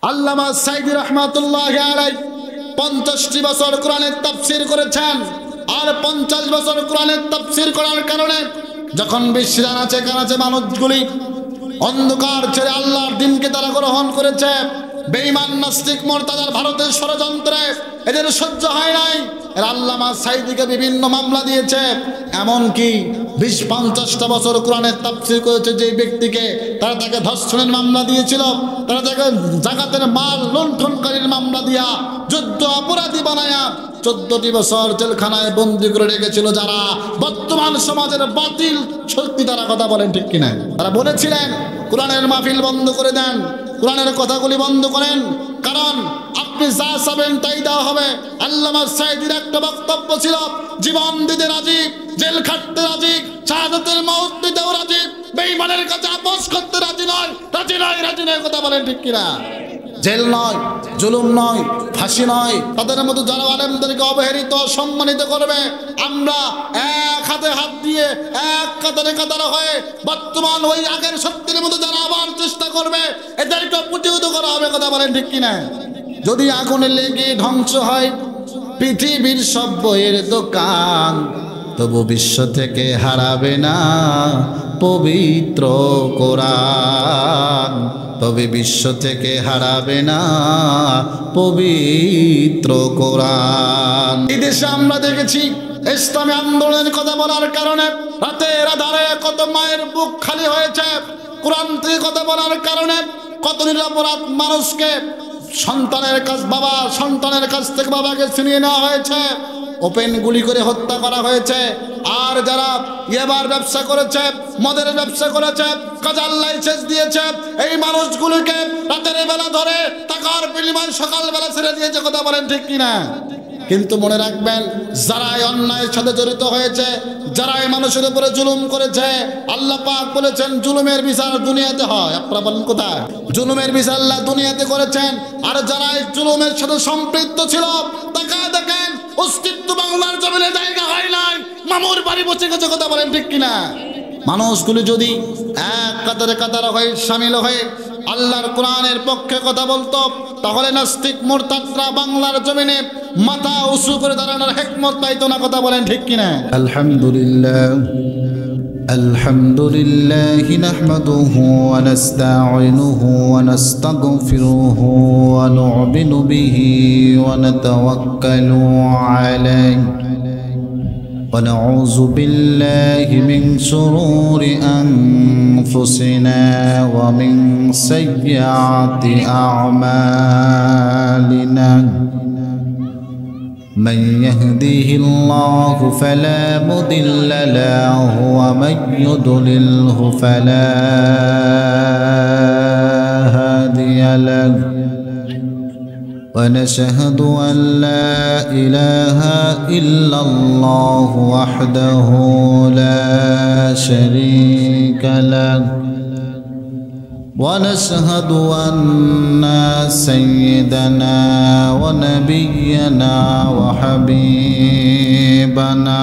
আল্লামা সাইদি রাহমাতুল্লাহি আলাইহি 50টি বছর কোরআনের তাফসীর করেছেন। আর 50 বছর কোরআনের তাফসীর করার কারণে যখন বিশ্বের আনাচে কানাচে মানুষগুলি অন্ধকার ছেড়ে আল্লাহর দ্বীনকে তারা গ্রহণ করেছে, বেঈমান নাস্তিক মুরতাদার ভারতের ষড়যন্ত্রে এদের সহ্য হয় নাই। এর আল্লামা সাইদিকে বিভিন্ন মামলা দিয়েছে। এমনকি 20-50টা বছর কোরআনের তাফসীর করেছে যে ব্যক্তিকে, তারা তাকে ধর্ষণের মামলা দিয়েছিল, তারা তাকে জাকাতের মাল লুণ্ঠনকারীর মামলা দিয়া যুদ্ধ অপরাধী বানায়া 14টি বছর জেলখানায় বন্দী করে রেখেছিল। যারা বর্তমান সমাজের বাতিল শক্তি, তারা কথা বলেন ঠিক কিনা? তারা বলেছিলেন কোরআনের মাহফিল বন্ধ করে দেন, কোরআনের কথাগুলি বন্ধ করেন, কারণ আপনি যা চাবেন তাই দেওয়া হবে। আল্লামা সাইদির একটা বক্তব্য ছিল, জীবন দিতে রাজি, জেল খাটতে রাজি, শাহাদাতের মওত দিতেও রাজি, বেঈমানের কাছে আপোষ করতে রাজি নয়, রাজি নয়, রাজি নয়। কথা বলেন ঠিক কিনা? জেল নয়, জুলুম নয়, ফাঁসি নয়, তাদের মতো যারা আলেমদেরকে অবহেলিত সম্মানিত করবে, আমরা এক হাতে হাত দিয়ে এক কাতারে কাতারে হয়ে বর্তমান ওই আগের শক্তির মতো যারা আবার চেষ্টা করবে, এদেরকে প্রতিহত করা হবে। কথা বলেন ঠিক কিনা? যদি আগুনে লেগে ধ্বংস হয় পৃথিবীর সব বইয়ের দোকান, তবু বিশ্ব থেকে হারাবে না পবিত্র কোরআন, তবে বিশ্ব থেকে হারাবে না পবিত্র কোরআন। এই দেশে আমরা দেখেছি ইসলামী আন্দোলনের কথা বলার কারণে রাতের আধারে কত মায়ের বুক খালি হয়েছে। কোরআন থেকে কথা বলার কারণে কত নিরপরাধ মানুষকে সন্তানের কাছ থেকে বাবাকে ছিনিয়ে নেওয়া হয়েছে, ওপেন গুলি করে হত্যা করা হয়েছে। আর যারা ইয়াবার ব্যবসা করেছে, মদের ব্যবসা করেছে, কাজার লাইসেন্স দিয়েছে, এই মানুষগুলিকে রাতের বেলা ধরে টাকার বিনিময়ে সকালবেলা ছেড়ে দিয়েছে। কথা বলেন ঠিক কিনা? কিন্তু মনে রাখবেন, যারা এই অন্যায়ের সাথে জড়িত হয়েছে, যারা এই মানুষের উপরে জুলুম করেছে, আল্লাহ পাক বলেছেন জুলুমের বিচার দুনিয়াতে হয়। আপনারা বলেন কোথায়? জুলুমের বিচার আল্লাহ দুনিয়াতে করেছেন। আর যারা এই জুলুমের সাথে সম্পৃক্ত ছিল, তাকায় দেখেন অস্তিত্ব বাংলার জমিনে জায়গা হয় নাই, মামুর বাড়ি বসে গেছে। কথা বলেন ঠিক কিনা? মানুষগুলি যদি এক কাতারে কাতারে হয়ে সামিল হয়ে আল্লাহর কোরআনের পক্ষে কথা বলতো, তাহলে নাস্তিক মুরতাদরা বাংলার জমিনে মাথা উঁচু করে দাঁড়ানোর হিকমত পাইতো না। কথা বলেন ঠিক কিনা? আলহামদুলিল্লাহ আলহামদুলিল্লাহি নাহমাদুহু ওয়া নাস্তাঈনুহু ওয়া নাস্তাগফিরুহু ওয়া নু'মিনু বিহি ওয়া নাতাওয়াক্কালু আলাইহি ونعوذ بالله من شرور أنفسنا ومن سيئات أعمالنا من يهده الله فلا مضل له ومن يضلله فلا هادي له ونشهد أن لا إله إلا الله وحده لا شريك له ونشهد أن سيدنا ونبينا وحبيبنا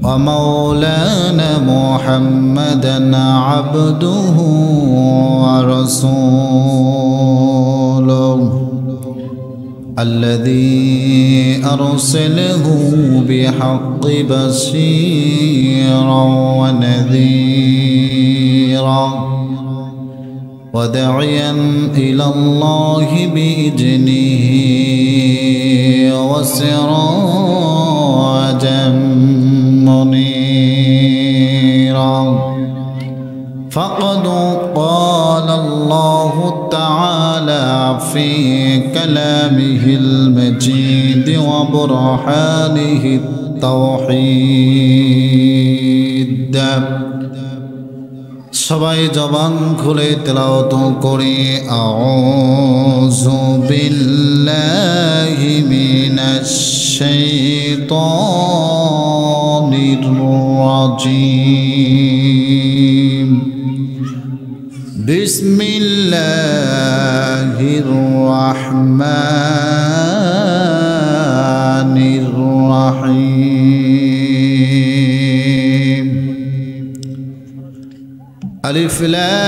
ومولانا محمدا عبده ورسوله الذي أرسله بحق بشيرا ونذيرا وداعيا إلى الله بإذنه وسراجا منيرا فقد قال الله تعالى في كلامه المجيد وبرهانه التوحيد সবাই জবান খুলে তেলাওয়াত করি আউযু বিল্লাহি মিনাশ শাইতানির রাজীম বিসমিল্লাহির রাহমানির রাহিম আলিফ লাম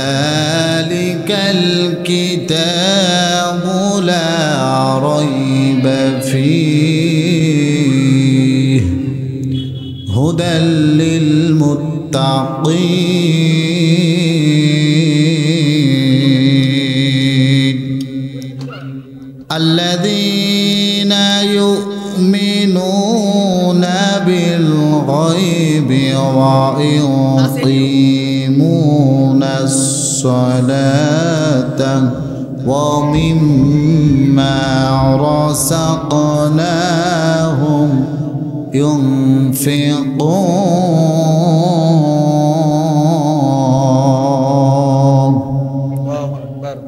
ذلك الكتاب لا ريب فيه هدى للمتقين الذين يؤمنون بالغيب ويقيمون الصلاة ومما رزقناهم ينفقون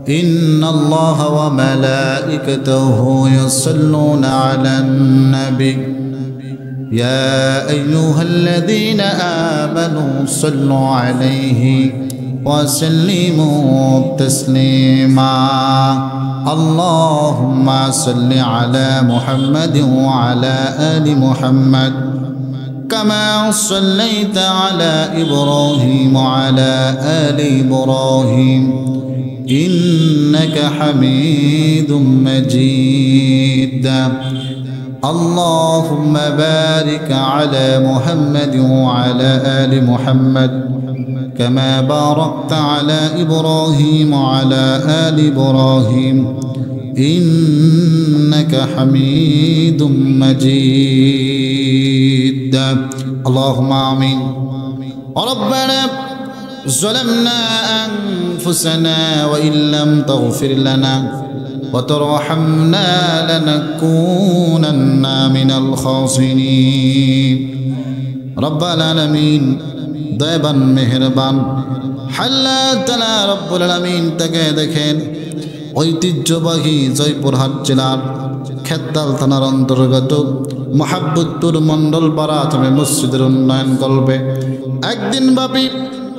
إن الله وملائكته يصلون على النبي يا أيها الذين آمنوا صلوا عليه وسلموا تسليما اللهم صل على محمد وعلى آل محمد كما صليت على إبراهيم وعلى آل إبراهيم إنك حميد مجيد اللهم بارك على محمد وعلى آل محمد كما باركت على إبراهيم وعلى آل إبراهيم إنك حميد مجيد اللهم آمين ربنا ظلمنا أنفسنا وإن لم تغفر لنا وترحمنا لنكونن من الخاسرين رب العالمين দয়াবান মেহেরবান আল্লাহ তাআলা রব্বুল আলামিন তাকে দেখেন ঐতিহ্যবাহী জয়পুরহাট জেলার খেতদাল থানার অন্তর্গত মোহাব্বতপুর মণ্ডল পাড়া জামে মসজিদের উন্নয়ন কল্পে একদিন ব্যাপী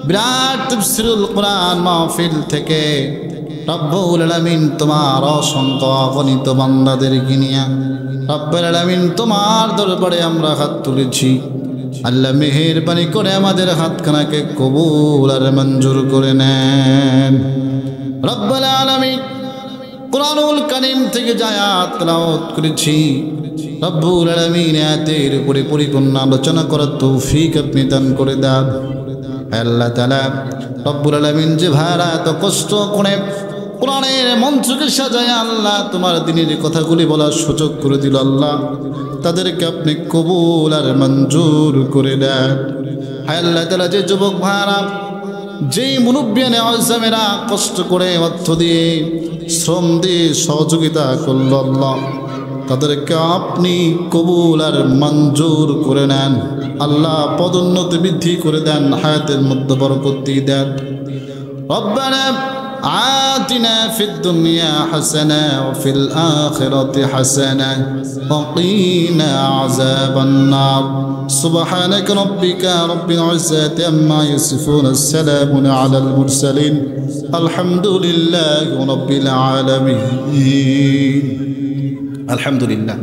বিরাট তাফসীরুল কোরআন মাহফিল থেকে রব্বুল আলামিন তোমার অসংখ্য অগণিত বান্দাদেরকে নিয়ে রব্বুল আলামিন তোমার দরবারে আমরা হাত তুলেছি আল্লাহ মেহেরবানি করে আমাদের হাতখানাকে কবুল আর মঞ্জুর করে নেন রব্বুল আলামিন কুরআনুল কারীম থেকে যে আয়াত তেলাওয়াত করেছি রব্বুল আলামিন আয়াতের উপরে পরিপূর্ণ আলোচনা করার তৌফিক আপনি দান করে দেন আল্লাহ তাআলা রব্বুল আলামিন যে ভাড়া এত কষ্ট করে কোরআনের মঞ্চকে সাজায় আল্লাহ তোমার দিনের কথাগুলি বলার সুযোগ করে দিল আল্লাহ তাদেরকে আপনি কবুল আর মঞ্জুর করে দেন হায় আল্লাহ তাআলা যে যুবক ভাইরা যেই মুরব্বিয়ানে আযমেরা কষ্ট করে অর্থ দিয়ে শ্রম দিয়ে সহযোগিতা করলো আল্লাহ তাদেরকে আপনি কবুল আর মঞ্জুর করে নেন আল্লাহ পদোন্নতি বৃদ্ধি করে দেন হায়াতের মধ্যে বরকত দিয়ে দেন রব্বানা آتنا في الدنيا حسنة وفي الآخرة حسنة وقنا عذاب النار سبحانك ربك رب العزة عما يصفون السلام على المرسلين الحمد لله رب العالمين الحمد لله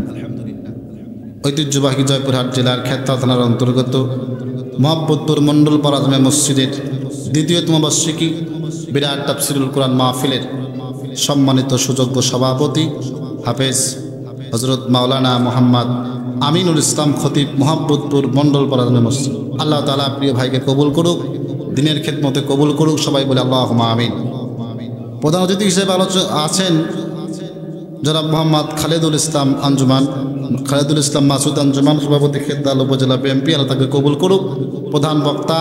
ঐতিহ্যবাহী জয়পুরহাট জেলার খেতদাল থানার অন্তর্গত মোহাব্বতপুর মণ্ডল পাড়া জামে মসজিদের দ্বিতীয়তম বার্ষিকী বিরাট তাফসীরুল কোরআন মাহফিলের সম্মানিত সুযোগ্য সভাপতি হাফেজ হযরত মাওলানা মোহাম্মদ আমিনুল ইসলাম খতিব মোহাব্বতপুর মণ্ডল পাড়া জামে মসজিদ আল্লাহ তাআলা প্রিয় ভাইকে কবুল করুক দিনের খেদমতে কবুল করুক সবাই বলে আল্লাহুম্মা আমিন প্রধান অতিথি হিসেবে আছেন জনাব মোহাম্মদ খালেদুল ইসলাম আঞ্জুমান খালেদুল ইসলাম মাসুদ আঞ্জুমান সভাপতি খেতদাল উপজেলা বিএনপি আল্লাহ তাকে কবুল করুক প্রধান বক্তা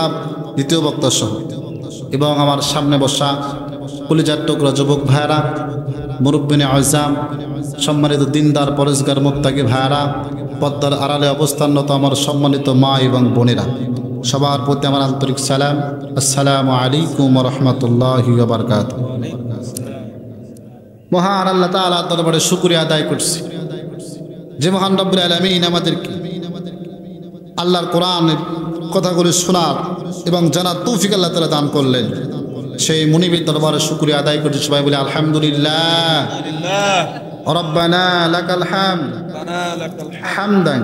দ্বিতীয় বক্তা সহ এবং আমার সামনে বসা কলিজার টুকরা যুবক ভাইরা মুরব্বিনে আযম সম্মানিত দিনদার পরেশগার মুত্তাকি ভাইরা পদ্মার আড়ালে অবস্থানরত আমার সম্মানিত মা এবং বোনেরা সবার প্রতি আমার আন্তরিক সালাম আসসালামু আলাইকুম ওয়া রাহমাতুল্লাহি ওয়া বারাকাতুহু মহান আল্লাহ তাআলার দরবারে শুকরিয়া আদায় করছি যে মহান রব্বুল আলামিন আমাদেরকে আল্লাহর কোরআনের কথাগুলি শোনার এবং জানার তৌফিক আল্লাহ তাআলা দান করলেন সেই মুনিবের দরবারে শুকরিয়া আদায় করছি সবাই বলে আলহামদুলিল্লাহ রব্বানা লাকাল হামদ হামদান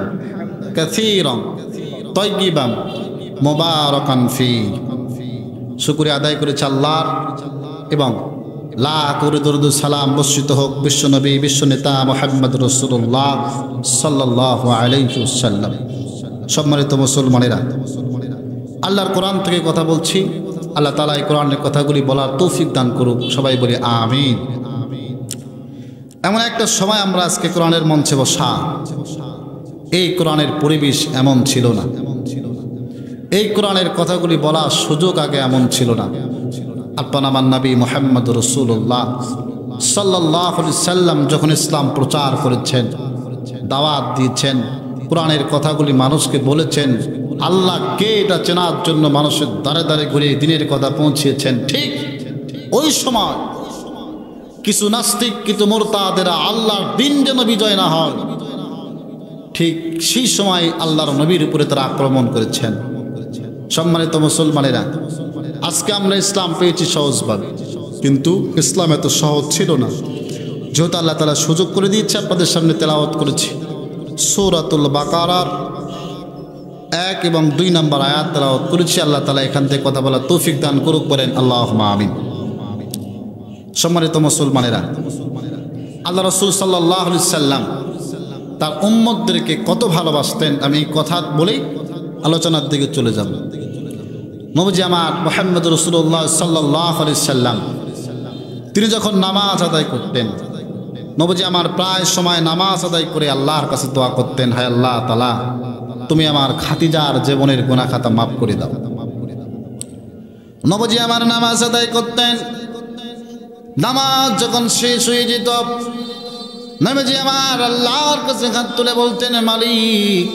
কাসীরান তাইয়িবান মুবারাকান ফি শুকরিয়া আদায় করেছি আল্লাহর এবং লাখ কোটি দরুদ সালাম বর্ষিত হোক বিশ্বনবী বিশ্বনেতা মুহাম্মদ রাসূলুল্লাহ সাল্লাল্লাহু আলাইহি ওয়াসাল্লাম। সম্মানিত মুসলমানেরা, আল্লাহর কোরআন থেকে কথা বলছি। আল্লাহ তাআলা এই কোরআনের কথাগুলি বলার তৌফিক দান করুক। সবাই বলি আমিন। এমন একটা সময় আমরা আজকে কোরআনের মঞ্চে বসা, এই কোরআনের পরিবেশ এমন ছিল না, এই কোরআনের কথাগুলি বলার সুযোগ আগে এমন ছিল না। আপনার আমার নবী মুহাম্মদ রাসূলুল্লাহ সাল্লাল্লাহু আলাইহি সাল্লাম যখন ইসলাম প্রচার করেছেন, দাওয়াত দিয়েছেন, কোরআনের কথাগুলি মানুষকে বলেছেন, আল্লাহকে এটা চেনার জন্য মানুষের দ্বারে দ্বারে ঘুরে দিনের কথা পৌঁছিয়েছেন, ঠিক ওই সময় কিছু নাস্তিক কিছু মুরতাদেরা আল্লাহর দিন যেন বিজয় না হয়, ঠিক সেই সময় আল্লাহর নবীর উপরে তারা আক্রমণ করেছেন। সম্মানিত মুসলমানেরা, আজকে আমরা ইসলাম পেয়েছি সহজভাবে, কিন্তু ইসলাম এত সহজ ছিল না। যেহেতু আল্লাহ তাআলা সুযোগ করে দিয়েছে, আপনাদের সামনে তেলাওয়াত করেছি সূরাতুল বাকারার 1 এবং 2 নম্বর আয়াত তেলাওয়াত করেছি। আল্লাহ তাআলা এখান থেকে কথা বলার তৌফিক দান করুক, বলেন আল্লাহুম্মা আমিন। সম্মানিত মুসলমানেরা, আল্লাহ রাসূল সাল্লাল্লাহু আলাইহি সাল্লাম তার উম্মতদেরকে কত ভালোবাসতেন, আমি এই কথা বলেই আলোচনার দিকে চলে যাব। নবীজি আমার মুহাম্মদ রাসূলুল্লাহ সাল্লাল্লাহু আলাইহি সাল্লাম তিনি যখন নামাজ আদায় করতেন, নবীজি আমার প্রায় সময় নামাজ আদায় করে আল্লাহর কাছে দোয়া করতেন, হায় আল্লাহ তাআলা তুমি আমার খাদিজার জীবনের গুনাহ খাতা মাফ করে দাও। নবীজি আমার নামাজ আদায় করতেন, নামাজ যখন শেষ হয়ে যেত নবীজি আমার আল্লাহর কাছে হাত তুলে বলতেন, মালিক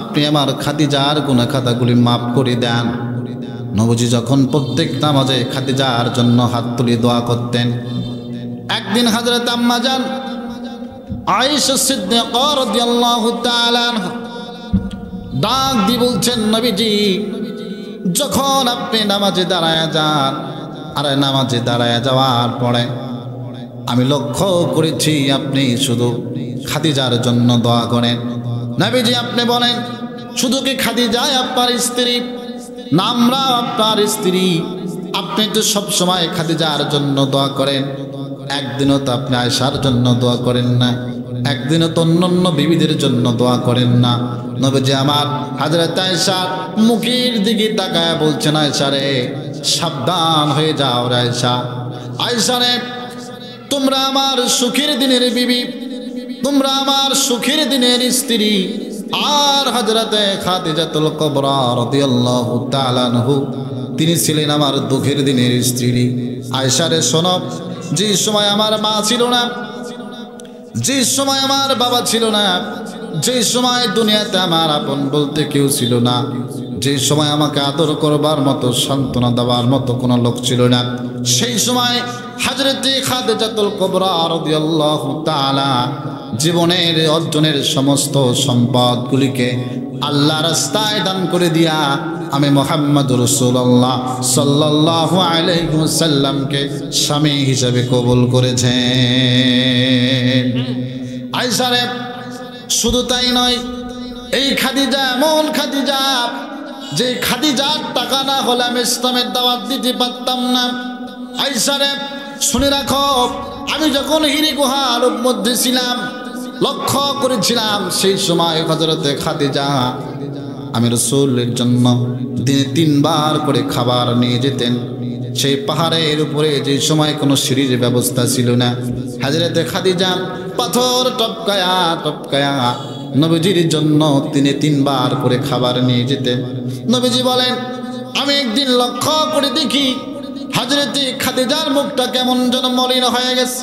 আপনি আমার খাদিজার গুনাহ খাতাগুলি মাফ করে দেন। নবীজি যখন প্রত্যেক নামাজে খাদিজার জন্য হাত তুলে দোয়া করতেন, একদিন হযরত আম্মা জান আয়েশা সিদ্দিকা রাদিয়াল্লাহু তাআলা আনহা ডাক দিয়ে বলছেন, নবীজি যখন আপনি নামাজে দাঁড়ায় যান, আর নামাজে দাঁড়ায় যাওয়ার পরে আমি লক্ষ্য করেছি আপনি শুধু খাদিজার জন্য দোয়া করেন। নবীজি আপনি বলেন, শুধু কি খাদিজায় আপনার স্ত্রী? না, আমরা আপনার স্ত্রী, আপনি তো সবসময় খাদিজার জন্য দোয়া করেন, একদিনও তো আপনি আয়েশার জন্য দোয়া করেন না, একদিনও তো অন্যান্য বিবিদের জন্য দোয়া করেন না। নবীজি আমার হযরত আয়েশার মুখের দিকে তাকায় বলছেন, আয়েশা রে সাবধান হয়ে যাও রে আয়েশা, আয়েশা রে তোমরা আমার সুখের দিনের বিবি, তোমরা আমার সুখের দিনের স্ত্রী। আর হযরতে খাদিজাতুল কুবরা রাদিয়াল্লাহু তাআলা আনহু তিনি ছিলেন আমার দুঃখের দিনের স্ত্রী। আয়েশা রে শোনো, যে সময় আমার মা ছিল না, যে সময় আমার বাবা ছিল না, যে সময় দুনিয়াতে আমার আপন বলতে কেউ ছিল না, যে সময় আমাকে আদর করবার মতো সান্ত্বনা দেওয়ার মতো কোনো লোক ছিল না, সেই সময় হযরতে খাদিজাতুল কুবরা রাদিয়াল্লাহু তাআলা জীবনের অর্জনের সমস্ত সম্পদগুলিকে আল্লাহ রাস্তায় দান করে দিয়া আমি মুহাম্মদ রাসূলুল্লাহ সাল্লাল্লাহু আলাইহি ওয়াসাল্লামকে স্বামী হিসেবে কবুল করেছেন। আয়েশা রে শুধু তাই নয়, এই খাদিজা এমন খাদিজা যে খাদিজার টাকা না হলে আমি ইসলামের দাওয়াত দিতে পারতাম না। আয়েশা রে শুনে রাখো, আমি যখন হিরি গুহার মধ্যে ছিলাম লক্ষ্য করেছিলাম সেই সময় হযরতে খাদিজা আমি রাসূলের জন্য দিনে 3 বার করে খাবার নিয়ে যেতেন। সেই পাহাড়ের উপরে যে সময় কোনো সিঁড়ির ব্যবস্থা ছিল না, হযরতে খাদিজা পাথর টপকায়া টপকায়া নবীজির জন্য দিনে 3 বার করে খাবার নিয়ে যেতেন। নবীজি বলেন, আমি একদিন লক্ষ্য করে দেখি হযরতে খাদিজার মুখটা কেমন যেন মলিন হয়ে গেছে,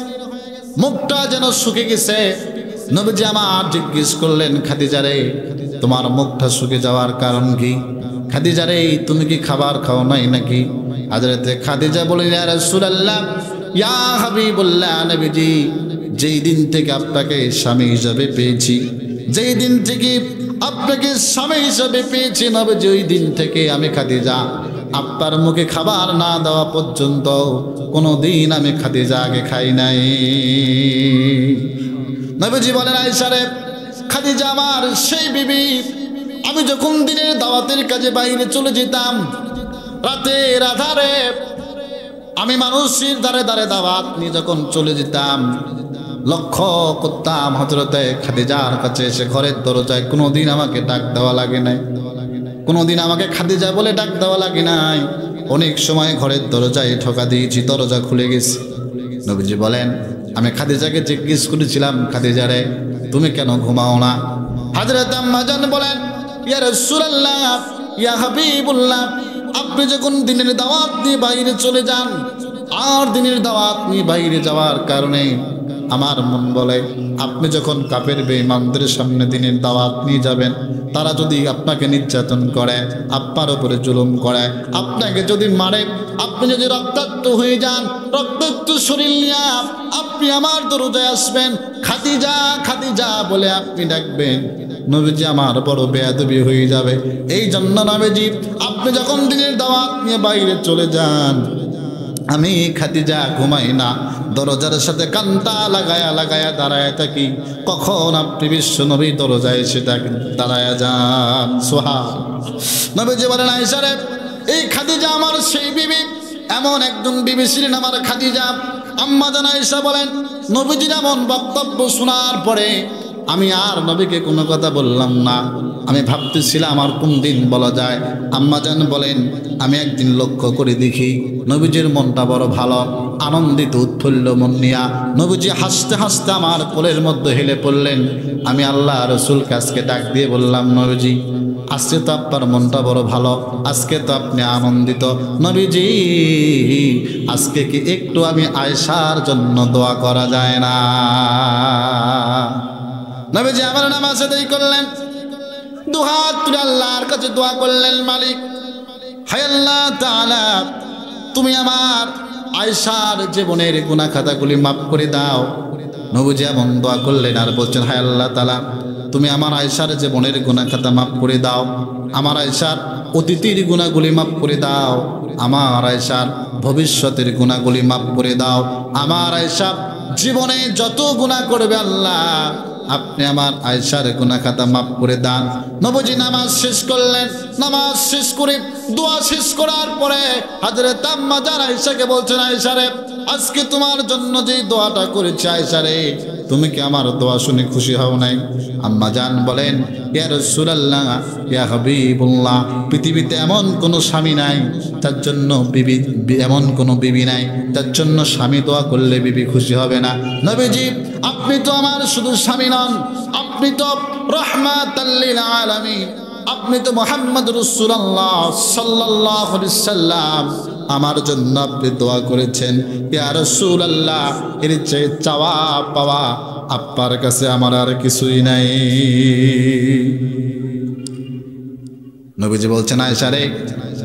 মুখটা যেন শুকিয়ে গেছে। নবীজি আমার জিজ্ঞেস করলেন, খাদিজা রে তোমার মুখটা শুকিয়ে যাওয়ার কারণ কি? খাদিজা রে তুমি কি খাবার খাও নাই নাকি? হযরতে খাদিজা বলেন, ইয়া রাসূলুল্লাহ, ইয়া হাবিবুল্লাহ, নবীজি যেই দিন থেকে আপনাকে স্বামী হিসেবে পেয়েছি, যেই দিন থেকে আপনাকে স্বামী হিসেবে পেয়েছি নবীজি, ওই দিন থেকে আমি খাদিজা আপনার মুখে খাবার না দেওয়া পর্যন্ত কোনোদিন আমি খাদিজা আগে খাই নাই। নবীজি বলেন, আয়েশা রে খাদিজা আমার সেই বিবি, আমি যখন দিনের দাওয়াতের কাজে বাইরে চলে যেতাম রাতের আধারে আমি মানুষের দ্বারে দ্বারে দাওয়াত নিয়ে যখন চলে যেতাম, লক্ষ্য করতাম হযরতে খাদিজার কাছে এসে ঘরের দরজায় কোনোদিন আমাকে ডাক দেওয়া লাগে নাই, কোনোদিন আমাকে খাদিজা বলে ডাক দেওয়া লাগে নাই। অনেক সময় ঘরের দরজায় ঠকা দিয়েছি, দরজা খুলে গেছে। নবীজি বলেন, আমি খাদিজাকে জিজ্ঞেস করেছিলাম, খাদিজা রে তুমি কেন ঘুমাও না? হযরত আম্মা জান বলেন, ইয়া রাসূলুল্লাহ, ইয়া হাবিবুল্লাহ, আপনি যখন দিনের দাওয়াত নিয়ে বাইরে চলে যান, আর দিনের দাওয়াত নিয়ে বাইরে যাওয়ার কারণে আমার মন বলে, আপনি যখন কাফের বেঈমানদের সামনে দিনের দাওয়াত নিয়ে যাবেন, তারা যদি আপনাকে নির্যাতন করে, আপনার উপরে জুলুম করে, আপনাকে যদি মারে, আপনি যদি রক্তাক্ত হয়ে যান, রক্তাক্ত শরীর নিয়ে আপনি আমার দরজায় আসবেন, খাদিজা খাদিজা বলে আপনি ডাকবেন, নবীজি আমার বড় বেয়াদবি হয়ে যাবে। এই জন্য নবীজি আপনি যখন দিনের দাওয়াত নিয়ে বাইরে চলে যান, আমি খাদিজা ঘুমাই না, দরজার সাথে কান্তা লাগায়া লাগায়া দাঁড়ায় থাকি, কখন আপনি বিশ্ব নবী দরজায় এসে দাঁড়ায়া যান। সুবহানাল্লাহ। নবীজি বলেন, আয়েশা রে, এই খাদিজা আমার সেই বিবি, এমন একজন বিবি ছিলেন আমার খাদিজা। আম্মা জান আয়েশা বলেন, নবীজির এমন বক্তব্য শোনার পরে আমি আর নবীকে কোনো কথা বললাম না। আমি ভাবতেছিলাম আর কোন দিন বলা যায়। আম্মা জান বলেন, আমি একদিন লক্ষ্য করে দেখি নবীজির মনটা বড় ভালো, আনন্দিত উৎফুল্ল মন নিয়া নবীজি হাসতে হাসতে আমার কোলের মধ্যে হেলে পড়লেন। আমি আল্লাহ রসুলকে আজকে ডাক দিয়ে বললাম, নবীজি আজকে তো আপনার মনটা বড় ভালো, আজকে তো আপনি আনন্দিত, নবীজি আজকে কি একটু আমি আয়েশার জন্য দোয়া করা যায় না? নবীজি আমার নামাজ আদায় করলেন, দুহাত তুলে আল্লাহর কাছে দোয়া করলেন, মালিক হায় আল্লাহ তাআলা, তুমি আমার আয়েশার জীবনের গুনাহ খাতাগুলি মাফ করে দাও। নবীজি এমন দোয়া করলেন আর বলছেন, হায় আল্লাহ তাআলা, তুমি আমার আয়েশার জীবনের গুনাহ খাতা মাফ করে দাও, আমার আয়েশার অতীতের গুনাহগুলি মাফ করে দাও, আমার আয়েশার ভবিষ্যতের গুনাহগুলি মাফ করে দাও, আমার আয়েশা জীবনে যত গুনাহ করবে আল্লাহ আপনি আমার আয়েশার গুনাহ খাতা মাফ করে দান। নবীজি নামাজ শেষ করলেন, নামাজ শেষ করে দোয়া শেষ করার পরে হযরত আম্মা জান আয়েশাকে বলছেন, আয়েশা রে, আজকে তোমার জন্য যে দোয়াটা করেছি আয়েশা রে, তুমি কি আমার দোয়া শুনে খুশি হও নাই? আম্মা জান বলেন, ইয়া রাসূলুল্লাহ, ইয়া হাবিবুল্লাহ, পৃথিবীতে এমন কোনো স্বামী নাই তার জন্য বিবি, এমন কোনো বিবি নাই তার জন্য স্বামী দোয়া করলে বিবি খুশি হবে না। নবীজি আপনি তো আমার শুধু স্বামী নন, আপনি তো রাহমাতাল লিল আলামিন, আপনি তো মুহাম্মদ রাসূলুল্লাহ সাল্লাল্লাহু আলাইহি সাল্লাম, আমার জন্য আপনি দোয়া করেছেন। ইয়া রাসূলুল্লাহ, এর চেয়ে চাওয়া পাওয়া আপনার কাছে আমার আর কিছুই নাই। নবীজি বলছেন, আয়েশা রে,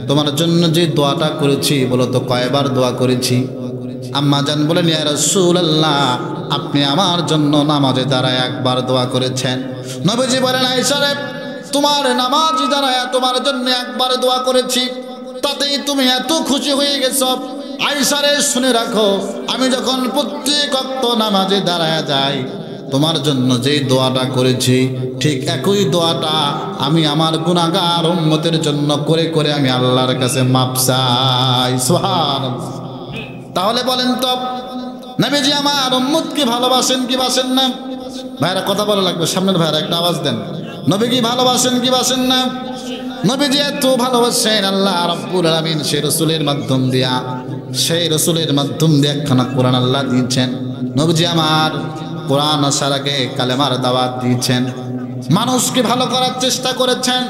তোমার জন্য যে দোয়াটা করেছি বলো তো কয়বার দোয়া করেছি? আম্মা জান বলেন, ইয়া রাসূলুল্লাহ, আপনি আমার জন্য নামাজে দাঁড়ায় একবার দোয়া করেছেন। নবীজি বলেন, আয়েশা রে, তোমার নামাজে দাঁড়ায় তোমার জন্য একবার দোয়া করেছি, তাতেই তুমি এত খুশি হয়ে গেছো। আয়েশা রে, শুনে রাখো, আমি যখন প্রত্যেক ওয়াক্ত নামাজে দাঁড়ায় যাই, তোমার জন্য যেই দোয়াটা করেছি ঠিক একই দোয়াটা আমি আমার গুনাহগার উম্মতের জন্য করে করে আমি আল্লাহর কাছে মাপ চাই। সুবহানাল্লাহ। তাহলে বলেন তো, নবীজি আমার উম্মতকে ভালোবাসেন কি বাসেন না? ভাইরা কথা বলা লাগবে, সামনের ভাইরা একটা আওয়াজ দেন। নবী কি ভালোবাসেন কি বাসেন না? নবীজি এত ভালোবাসেন, আল্লাহ রাব্বুল আলামিন সেই রাসূলের মাধ্যম দিয়া, সেই রাসূলের মাধ্যম দিয়ে একখানা কোরআন আল্লাহ দিয়েছেন। নবীজি আমার কোরআন আসার আগে কালেমার দাওয়াত দিয়েছেন, মানুষকে ভালো করার চেষ্টা করেছেন,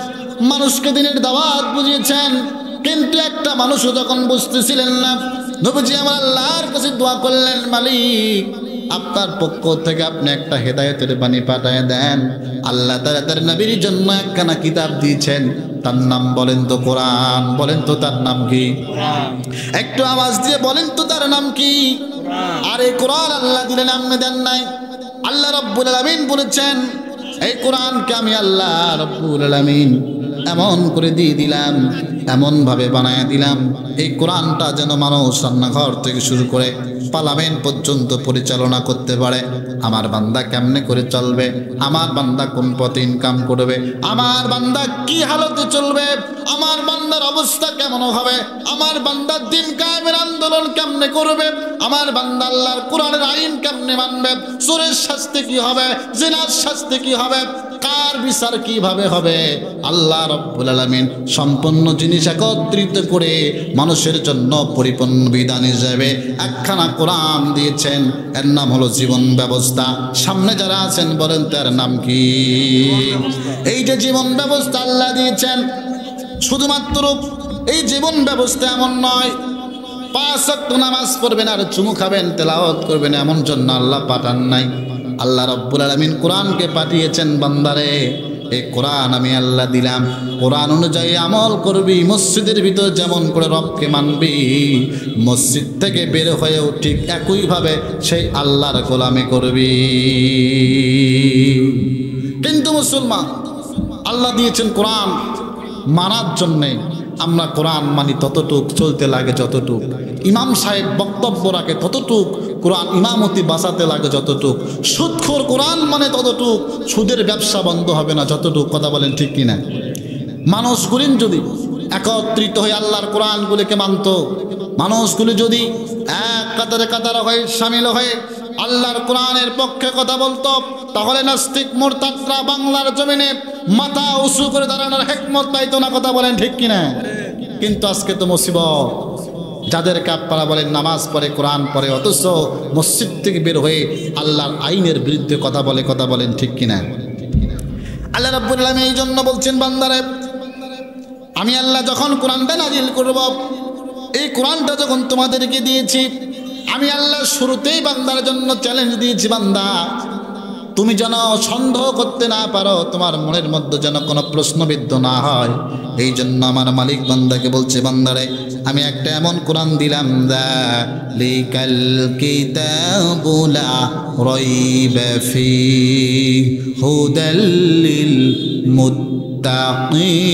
মানুষকে দিনের দাওয়াত বুঝিয়েছেন, কিন্তু একটা মানুষও যখন বুঝতেছিলেন না, নবীজি আমার আল্লাহর কাছে দোয়া করলেন, মালিক আপনার পক্ষ থেকে আপনি একটা হেদায়েতের বাণী পাঠিয়ে দেন। আল্লাহ তাআলা তার নবীর জন্য একখানা কিতাব দিয়েছেন, তার নাম বলেন তো কোরআন। বলেন তো তার নাম কি? একটু আওয়াজ দিয়ে বলেন তো তার নাম কি? আর এই কোরআন আল্লাহ দিলেন, আপনি দেন নাই। আল্লাহ রাব্বুল আলামিন বলেছেন, এই কোরআনকে আমি আল্লাহ রাব্বুল আলামিন এমন করে দিয়ে দিলাম, এমন ভাবে বানায় দিলাম, এই কোরআনটা যেন মানুষ রান্নাঘর থেকে শুরু করে পার্লামেন্ট পর্যন্ত পরিচালনা করতে পারে। আমার বান্দা কেমনে করে চলবে, আমার বান্দা কোন পথে ইনকাম করবে, আমার বান্দা কি হালতে চলবে, আমার বান্দা বান্দার অবস্থা কেমন হবে, আমার বান্দা দিন কায়েমের আন্দোলন কেমনে করবে, আমার বান্দা আল্লাহর কোরআনের আইন কেমনে মানবে, চোরের শাস্তি কি হবে, জিনার শাস্তি কি হবে, কার বিচার কিভাবে হবে, আল্লাহ রাব্বুল আলামিন সম্পূর্ণ জিনিস একত্রিত করে মানুষের জন্য পরিপূর্ণ বিধান হিসেবে একখানা কোরআন দিয়েছেন। এর নাম হলো জীবন ব্যবস্থা। সামনে যারা আছেন বলেন তার নাম কি? এই যে জীবন ব্যবস্থা আল্লাহ দিয়েছেন, শুধুমাত্র এই জীবন ব্যবস্থা এমন নয় 5 ওয়াক্ত নামাজ পড়বেন আর চুমু খাবেন তেলাওয়াত করবেন এমন জন্য আল্লাহ পাঠান নাই। আল্লাহ রাব্বুল আলামিন কোরআনকে পাঠিয়েছেন, বান্দারে এই কোরআন আমি আল্লাহ দিলাম, কোরআন অনুযায়ী আমল করবি, মসজিদের ভিতর যেমন করে রবকে মানবি, মসজিদ থেকে বের হয়েও ঠিক একইভাবে সেই আল্লাহর গোলামি করবি। কিন্তু মুসলমান আল্লাহ দিয়েছেন কোরআন মানার জন্যে, আমরা কোরআন মানি ততটুক, চলতে লাগে যতটুক, ইমাম সাহেব বক্তব্য রাখে ততটুক, কোরআন ইমামতি বাঁচাতে লাগে যতটুক, সুদখোর কোরআন মানে ততটুক, সুদের ব্যবসা বন্ধ হবে না যতটুক। কথা বলেন ঠিক কিনা? মানুষগুলি যদি একত্রিত হয়ে আল্লাহর কোরআনগুলিকে মানত, মানুষগুলি যদি এক কাতারে কাতারে হয়ে সামিল হয়ে আল্লাহর কোরআনের পক্ষে কথা বলতো, তাহলে নাস্তিক মুরতাদরা বাংলার জমিনে মাথা উঁচু করে দাঁড়ানোর হিকমত পাইতো না। কথা বলেন ঠিক কিনা? কিন্তু আজকে তো মুসিবত, যাদেরকে আপনারা বলেন নামাজ পড়ে কোরআন পড়ে, অথচ মসজিদ থেকে বের হয়ে আল্লাহর আইনের বিরুদ্ধে কথা বলে। কথা বলেন ঠিক কিনা? আল্লাহ রাব্বুল আলামিন এই জন্য বলছেন, বান্দারে আমি আল্লাহ যখন কোরআনটা নাজিল করব, এই কোরআনটা যখন তোমাদেরকে দিয়েছি, আমি আল্লাহ শুরুতেই বান্দার জন্য চ্যালেঞ্জ দিয়েছি, বান্দা তুমি যেন সন্দেহ করতে না পারো, তোমার মনের মধ্যে যেন কোনো প্রশ্নবিদ্ধ না হয়। এই জন্য আমার মালিক বান্দাকে বলছে, বান্দারে আমি একটা এমন কোরআন দিলাম, যালিকাল কিতাবু লা রাইবা ফীহি হুদাল লিল মুত্তাকিন।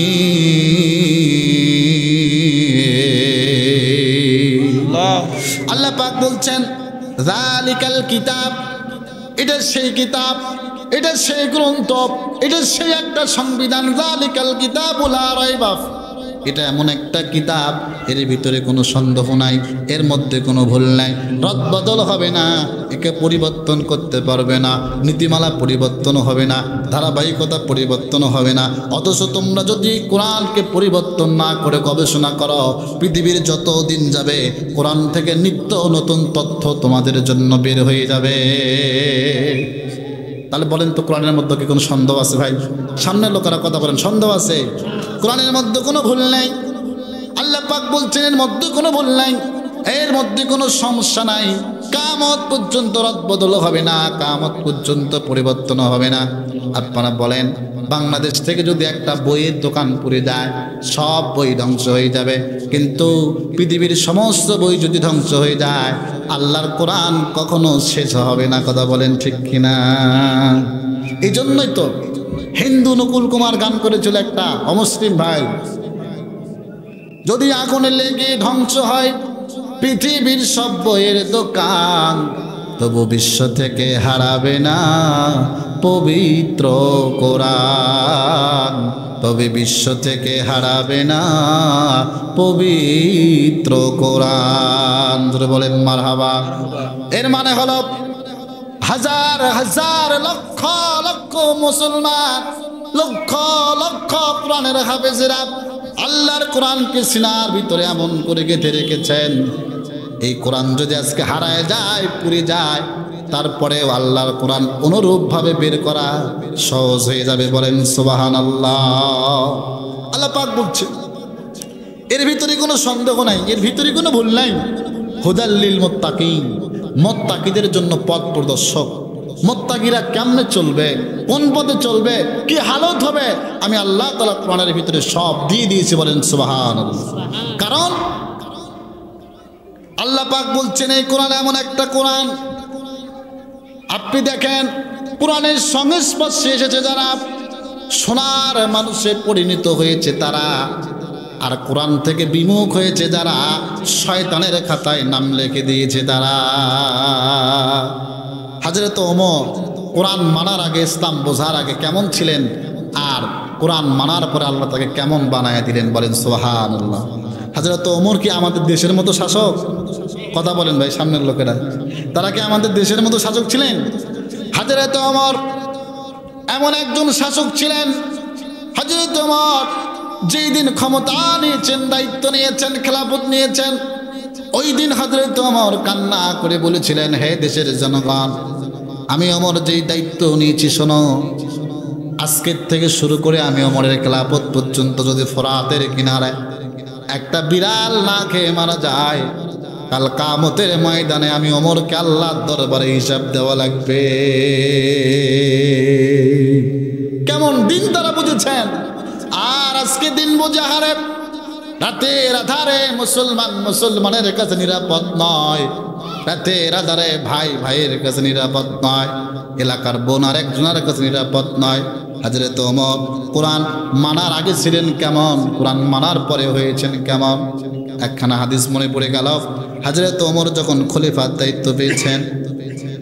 আল্লাহ পাক বলছেন, যালিকাল কিতাব, এটা সেই কিতাব, এটা সেই গ্রন্থ, এটা সেই একটা সংবিধান। যালিকাল কিতাবু লা রাইবা, এটা এমন একটা কিতাব এর ভিতরে কোনো সন্দেহ নাই, এর মধ্যে কোনো ভুল নাই, রদবদল হবে না, একে পরিবর্তন করতে পারবে না, নীতিমালা পরিবর্তন হবে না, ধারাবাহিকতা পরিবর্তন হবে না। অথচ তোমরা যদি কোরআনকে পরিবর্তন না করে গবেষণা করো, পৃথিবীর যত দিন যাবে কোরআন থেকে নিত্য নতুন তথ্য তোমাদের জন্য বের হয়ে যাবে। তাহলে বলেন তো কোরআনের মধ্যে কি কোনো সন্দেহ আছে? ভাই সামনের লোকেরা কথা বলেন, সন্দেহ আছে? কোরআনের মধ্যে কোনো ভুল নাই। আল্লাহ পাক বলছেন এর মধ্যে কোনো ভুল নাই, এর মধ্যে কোনো সমস্যা নাই। কিয়ামত পর্যন্ত রদবদল হবে না, কিয়ামত পর্যন্ত পরিবর্তন হবে না। আপনারা বলেন বাংলাদেশ থেকে যদি একটা বইয়ের দোকান পুড়ে যায়, সব বই ধ্বংস হয়ে যাবে, কিন্তু পৃথিবীর সমস্ত বই যদি ধ্বংস হয়ে যায়, আল্লাহর কোরআন কখনো শেষ হবে না। কথা বলেন ঠিক কিনা? এই জন্যই তো হিন্দু নকুল কুমার গান করেছিল একটা, অমুসলিম ভাই, যদি আগুনে লেগে ধ্বংস হয় পৃথিবীর সব বইয়ের দোকান, তবু বিশ্ব থেকে হারাবে না পবিত্র কোরআন, তবে বিশ্ব থেকে হারাবে না পবিত্র কোরআন। ধরে বলেন মারহাবা। এর মানে হলো হাজার হাজার লক্ষ লক্ষ মুসলমান, লক্ষ লক্ষ কোরআনের হাফেজেরা আল্লাহর কোরআনকে সিনার ভিতরে এমন করে গেঁথে রেখেছেন, এই কোরআন যদি আজকে হারায় যায়, পুড়ে যায়, তারপরেও আল্লাহর কোরআন অনুরূপভাবে বের করা সহজ হয়ে যাবে। বলেন সুবহানাল্লাহ। আল্লাহ পাক বলছে এর ভিতরে কোনো সন্দেহ নাই, এর ভিতরে কোনো ভুল নাই। হুদাল লিল মুত্তাকিন, মুত্তাকিদের জন্য পথ প্রদর্শক। মুত্তাকিরা কেমনে চলবে, কোন পথে চলবে, কি হালত হবে, আমি আল্লাহ তাআলা কোরআনের ভিতরে সব দিয়ে দিয়েছি। বলেন সুবহানাল্লাহ। কারণ আল্লাহ পাক বলছেন এই কোরআন এমন একটা কোরআন, আপনি দেখেন কোরআনের সংস্পর্শে এসেছে যারা, সোনার মানুষে পরিণত হয়েছে তারা, আর কোরআন থেকে বিমুখ হয়েছে যারা, শয়তানের খাতায় নাম লিখে দিয়েছে তারা। হযরত ওমর কোরআন মানার আগে, ইসলাম বোঝার আগে কেমন ছিলেন, আর কোরআন মানার পরে আল্লাহ তাকে কেমন বানায় দিলেন, বলেন সুবহানাল্লাহ। হযরত ওমর কি আমাদের দেশের মতো শাসক? কথা বলেন ভাই, সামনের লোকেরা, তারা কি আমাদের দেশের মতো শাসক ছিলেন? হযরত ওমর এমন একজন শাসক ছিলেন, হযরত ওমর যেই দিন ক্ষমতা নিয়েছেন, দায়িত্ব নিয়েছেন, খেলাফত নিয়েছেন, ওই দিন হযরত ওমর কান্না করে বলেছিলেন, হে দেশের জনগণ, আমি ওমর যেই দায়িত্ব নিয়েছি, শোনো, আজকের থেকে শুরু করে আমি ওমরের খেলাফত পর্যন্ত যদি ফোরাতের কিনারে একটা বিড়াল না খেয়ে মারা যায়, কাল কিয়ামতের ময়দানে আমি ওমরকে আল্লাহর দরবারে হিসাব দেওয়া লাগবে। কেমন দিন তারা বুঝেছেন। আর আজকে দিন বুঝে হারে, রাতের আধারে মুসলমানের কাছে নিরাপদ নয়, রাতের আধারে ভাই ভাইয়ের কাছে নিরাপদ নয়, এলাকার বোন আর একজনের কাছে নিরাপদ নয়। হযরত ওমর কোরআন মানার আগে ছিলেন কেমন, কোরআন মানার পরে হয়েছেন কেমন। একখানা হাদিস মনে পড়ে গেল। হযরত ওমর যখন খলিফার দায়িত্ব পেয়েছেন,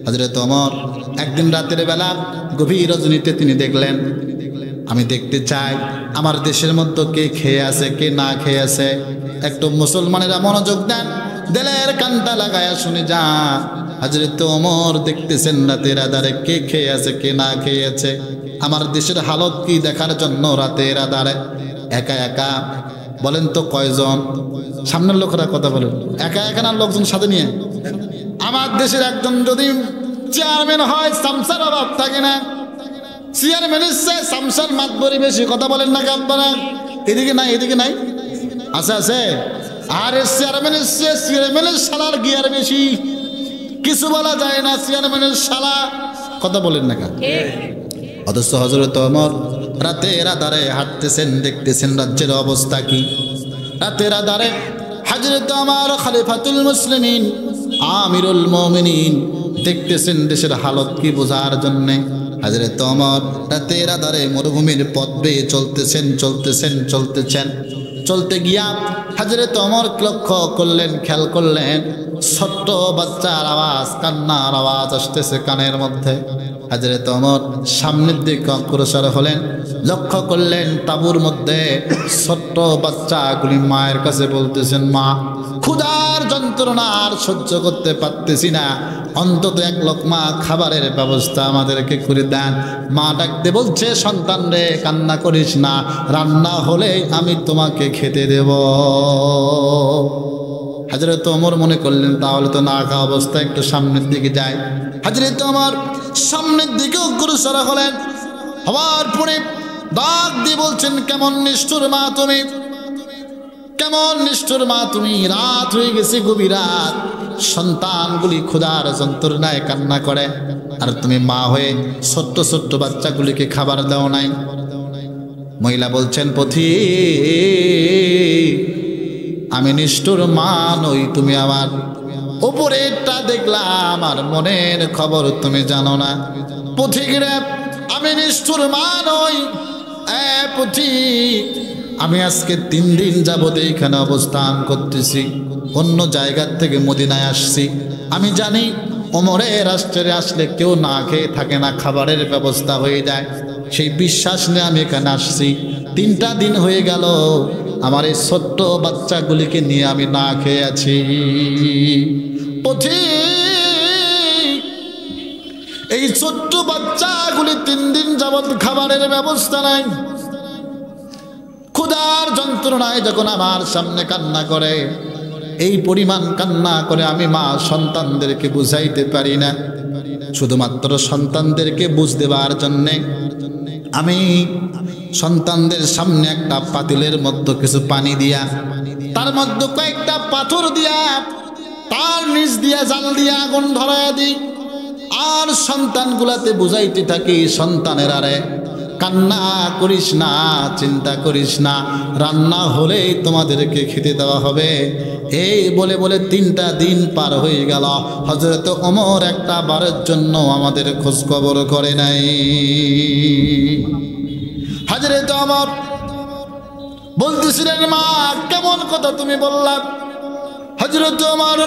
হযরত ওমর একদিন রাতের বেলা গভীর রজনীতে তিনি দেখলেন, আমি দেখতে চাই আমার দেশের মধ্যে কে খেয়ে আছে কে না খেয়ে আছে। একটু মুসলমানেরা মনোযোগ দেন, দিলের কানটা লাগায়া শুনে যা। হযরত ওমর দেখতেছেন রাতের আধারে কে খেয়ে আছে কে না খেয়ে আছে। আমার দেশের হালত কি দেখার জন্য রাতের আধারে একা একা, বলেন তো কয়জন? সামনের লোকেরা কথা বলেন, একা একা না লোকজন সাথে নিয়ে? আমার দেশের একজন যদি চেয়ারম্যান হয়, সামসার অভাব থাকে না। চেয়ারম্যানের চেয়ে সামসার মাতবরি বেশি। কথা বলেন না আপনারা? এদিকে নাই, এদিকে নাই, আছে আছে। আর চেয়ারম্যানের শালার গিয়ার বেশি, কিছু বলা যায় না, চেয়ারম্যানের শালা। কথা বলেন না কেন? অথচ হযরত ওমর রাতের আধারে হাঁটতেছেন, দেখতেছেন রাজ্যের অবস্থা কি। রাতের আধারে হযরত ওমর খলিফাতুল মুসলিমিন, আমিরুল মুমিনিন দেখতেছেন দেশের হালত কি বোঝার জন্যে। হযরত ওমর রাতের আধারে মরুভূমির পথ বেয়ে চলতেছেন। চলতে গিয়া হযরত ওমর লক্ষ্য করলেন, খেয়াল করলেন, ছোট্ট বাচ্চার আওয়াজ, কান্নার আওয়াজ আসতেছে কানের মধ্যে। হযরত ওমর সামনের দিকে অগ্রসর হলেন, লক্ষ্য করলেন তাঁবুর মধ্যে ছোট্ট বাচ্চাগুলি মায়ের কাছে বলতেছেন, মা, ক্ষুধার যন্ত্রণা আর সহ্য করতে পারতেছি না, অন্তত এক লোকমা খাবারের ব্যবস্থা আমাদেরকে করে দেন। মা ডাকতে বলছে, সন্তান রে, কান্না করিস না, রান্না হলে আমি তোমাকে খেতে দেব। হযরত ওমর মনে করলেন তাহলে তো না খাওয়া অবস্থায় একটু সামনের দিকে যায়। হযরত ওমর সামনের দিকে অগ্রসর হলেন, হওয়ার পরে ডাক দিয়ে বলছেন, কেমন নিষ্ঠুর মা তুমি, কেমন নিষ্ঠুর মা তুমি। রাত হয়ে গেছে, গভীর রাত, সন্তানগুলি ক্ষুধার যন্ত্রণায় কান্না করে, আর তুমি মা হয়ে ছোট্ট ছোট্ট বাচ্চাগুলিকে খাবার দাও নাই। মহিলা বলছেন, পথিক, আমি নিষ্ঠুর মা নই, তুমি আমার উপরেরটা দেখলাম, আর মনের খবর তুমি জানো না। পথিক রে, আমি নিষ্ঠুর মা নই। পথিক, আমি আজকে 3 দিন যাবত এইখানে অবস্থান করতেছি, অন্য জায়গার থেকে মদিনায় আসছি। আমি জানি ওমরের রাষ্ট্রে আসলে কেউ না খেয়ে থাকে না, খাবারের ব্যবস্থা হয়ে যায়, সেই বিশ্বাস নিয়ে আমি এখানে আসছি। 3টা দিন হয়ে গেল, আমার এই ছোট্ট বাচ্চাগুলিকে নিয়ে আমি না খেয়ে আছি। পথিক, এই ছোট্ট বাচ্চাগুলি 3 দিন যাবত খাবারের ব্যবস্থা নাই, ক্ষুধার যন্ত্রণায় যখন আমার সামনে কান্না করে, এই পরিমাণ কান্না করে আমি মা সন্তানদেরকে বুঝাইতে পারি না। শুধুমাত্র সন্তানদেরকে বুঝ দেবার জন্যে আমি সন্তানদের সামনে একটা পাতিলের মধ্যে কিছু পানি দিয়া, তার মধ্যে কয়েকটা পাথর দিয়া, তার নিচ দিয়া জাল দিয়া আগুন ধরাইয়া দিই, আর সন্তানগুলাতে বুঝাইতে থাকি, সন্তানের আরে কান্না করিস না, চিন্তা করিস না, রান্না হলেই তোমাদেরকে খেতে দেওয়া হবে। এই বলে বলে 3টা দিন পার হয়ে গেল। হযরত ওমর একটা বারের জন্য আমাদের খোঁজ খবর করে নাই। হযরত ওমর বলতেছিলেন, মা, কেমন কথা তুমি বললা। হযরত ওমর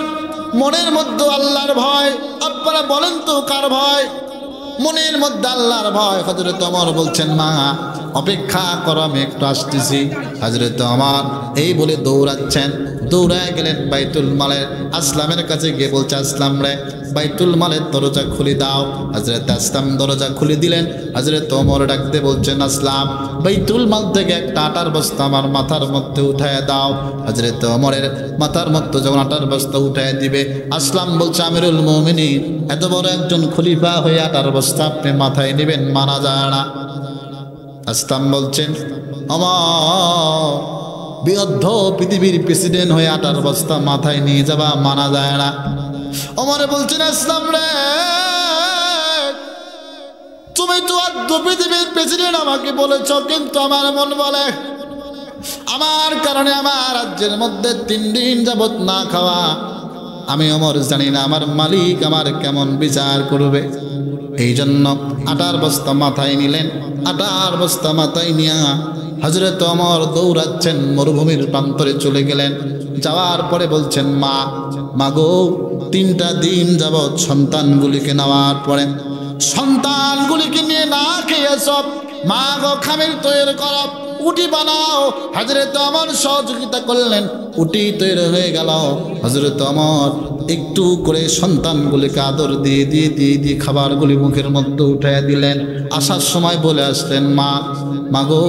মনের মধ্যে আল্লাহর ভয়। আপনারা বলেন তো কার ভয়? মনের মধ্যে আল্লাহর ভয়। হযরত ওমর বলছেন, মা, অপেক্ষা করো, আমি একটু আসতেছি। হযরত ওমর এই বলে দৌড়াচ্ছেন, দৌড়ায় গেলেন বাইতুল মালের আসলামের কাছে গিয়ে বলছে, আসলাম রে, বাইতুল মালের দরজা খুলে দাও। হযরত আসলাম দরজা খুলে দিলেন। হযরত ওমর ডাকতে বলছেন, আসলাম বাইতুল মাল থেকে একটা আটার বস্তা আমার মাথার মধ্যে উঠায় দাও। হযরত ওমরের মাথার মধ্যে যখন আটার বস্তা উঠায় দিবে, আসলাম বলছে, আমিরুল মুমিনিন, এত বড় একজন খলিফা হয়ে আটার বস্তা আপনি মাথায় নেবেন, মানা যায় না। আসলাম বলছেন, ওমর বৃদ্ধ পৃথিবীর প্রেসিডেন্ট হয়ে আটার বস্তা মাথায় নিয়ে যাবা, মানা যায় না। ওমরে বলছেন, আসলাম রে, তুমি তো আদ্য পৃথিবীর প্রেসিডেন্ট আমাকে বলেছ, কিন্তু আমার মন বলে আমার কারণে আমার রাজ্যের মধ্যে 3 দিন যাবত না খাওয়া। আমি ওমর জানি না আমার মালিক আমার কেমন বিচার করবে। এই জন্য আটার বস্তা মাথায় নিলেন। আটার বস্তা মাথায় নিয়া হযরত ওমর দৌড়াচ্ছেন, মরুভূমির প্রান্তরে চলে গেলেন। যাওয়ার পরে বলছেন, মা গো, 3টা দিন যাবৎ সন্তানগুলিকে নেওয়ার পরে সন্তানগুলিকে নিয়ে না খেয়ে সব, মা গো খামির তৈরি করো, উটি বানাও। হযরত ওমর সহযোগিতা করলেন, উটি তৈরি হয়ে গেল। হযরত ওমর একটু করে সন্তানগুলিকে আদর দিয়ে খাবারগুলি মুখের মধ্যে উঠাইয়া দিলেন। আসার সময় বলে আসলেন, মা গো,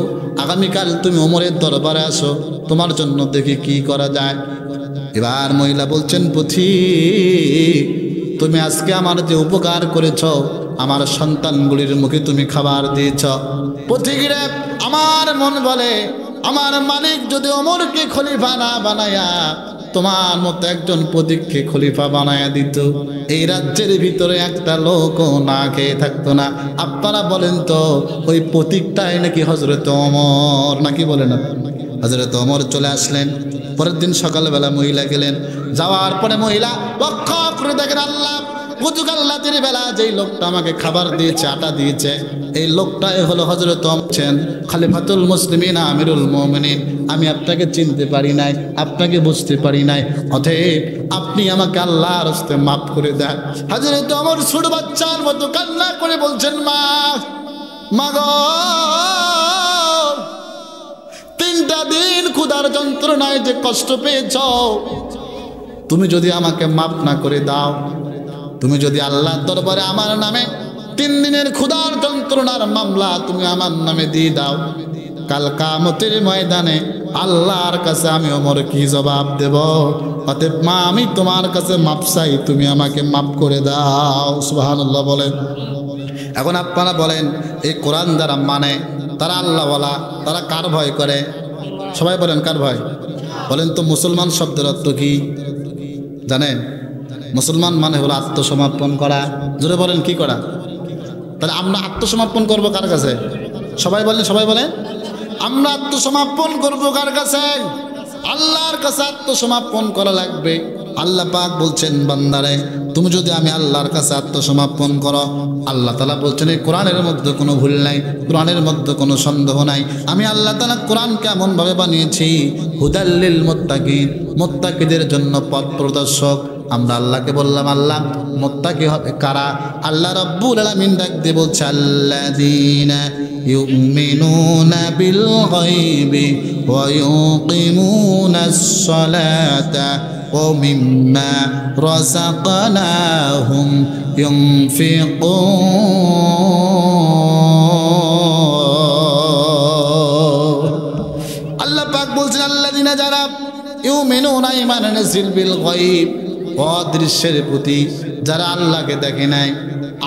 আগামীকাল তুমি ওমরের দরবারে আসো, তোমার জন্য দেখি কি করা যায়। এবার মহিলা বলছেন, পথিক, তুমি আজকে আমার যে উপকার করেছ, আমার সন্তানগুলির মুখে তুমি খাবার দিয়েছ। পথিক রে, আমার মন বলে আমার মালিক যদি ওমরকে খলিফা না বানায়া তোমার মতো একজন পথিককে খলিফা বানায়া দিত, এই রাজ্যের ভিতরে একটা লোকও না খেয়ে থাকতো না। আপনারা বলেন তো, ওই পথিকটাই নাকি হযরত ওমর, নাকি বলেন? হযরত ওমর চলে আসলেন। পরের দিন সকালবেলা মহিলা গেলেন। যাওয়ার পরে মহিলা লক্ষ্য করে দেখেন, আল্লাহ গতকাল রাতের বেলা যেই লোকটা আমাকে খাবার দিয়েছে, আটা দিয়েছে, এই লোকটাই হলো হযরত ওমর, খলিফাতুল মুসলিমিন, আমিরুল মুমিনিন। আমি আপনাকে চিনতে পারি নাই, আপনাকে বুঝতে পারি নাই, অতএব আপনি আমাকে আল্লাহর রাস্তে মাফ করে দেন। হযরত ওমর ছোট বাচ্চার মতো কান্না করে বলছেন, মা গো, 3টা দিন ক্ষুধার যন্ত্রণায় যে কষ্ট পেয়েছ, তুমি যদি আমাকে মাফ না করে দাও, তুমি যদি আল্লাহর দরবারে আমার নামে 3 দিনের ক্ষুধার যন্ত্রণার মামলা তুমি আমার নামে দিয়ে দাও, কাল কিয়ামতের ময়দানে আল্লাহর কাছে আমি ওমর কি জবাব দেব? অতএব মা, আমি তোমার কাছে মাপ চাই, তুমি আমাকে মাফ করে দাও। সুবহানাল্লাহ বলেন। এখন আপনারা বলেন, এই কোরআন যারা মানে তারা আল্লাহওয়ালা, তারা কার ভয় করে? সবাই বলেন, কার ভয়? বলেন তো, মুসলমান শব্দের অর্থ কি জানেন? মুসলমান মানে হলো আত্মসমর্পণ করা। জোরে বলেন, কি করা? তাহলে আমরা আত্মসমর্পণ করবো কার কাছে? সবাই বলেন, সবাই বলেন, আমরা আত্মসমর্পণ করবো কার কাছে? আল্লাহর কাছে আত্মসমর্পণ করা লাগবে। আল্লাহ পাক বলছেন, বান্দারে, তুমি যদি আমি আল্লাহর কাছে আত্মসমর্পণ করো, আল্লাহ তাআলা বলছেন, এই কোরআনের মধ্যে কোনো ভুল নাই, কোরআনের মধ্যে কোনো সন্দেহ নাই। আমি আল্লাহ তাআলা কোরআনকে এমনভাবে বানিয়েছি, হুদাল্লিল মুত্তাকিন, মুত্তাকিদের জন্য পথ প্রদর্শক। আমরা আল্লাহকে বললাম, আল্লাহ মুত্তাকি হবে কারা? আল্লাহ রাব্বুল আলামিন ডাক দিয়ে বলছে, আল্লাযীনা ইউমিনুনা বিল গায়বি ওয়া ইউকিমুনাস সালাতা ওয়া মিম্মা রাযাকনাহুম ইউনফিকুন। আল্লাহ পাক বলছেন, আল্লাযীনা, যারা ইউমিনুনা, ঈমান এনেছিল, বিল গায়ব, অদৃশ্যের প্রতি, যারা আল্লাহকে দেখে নাই,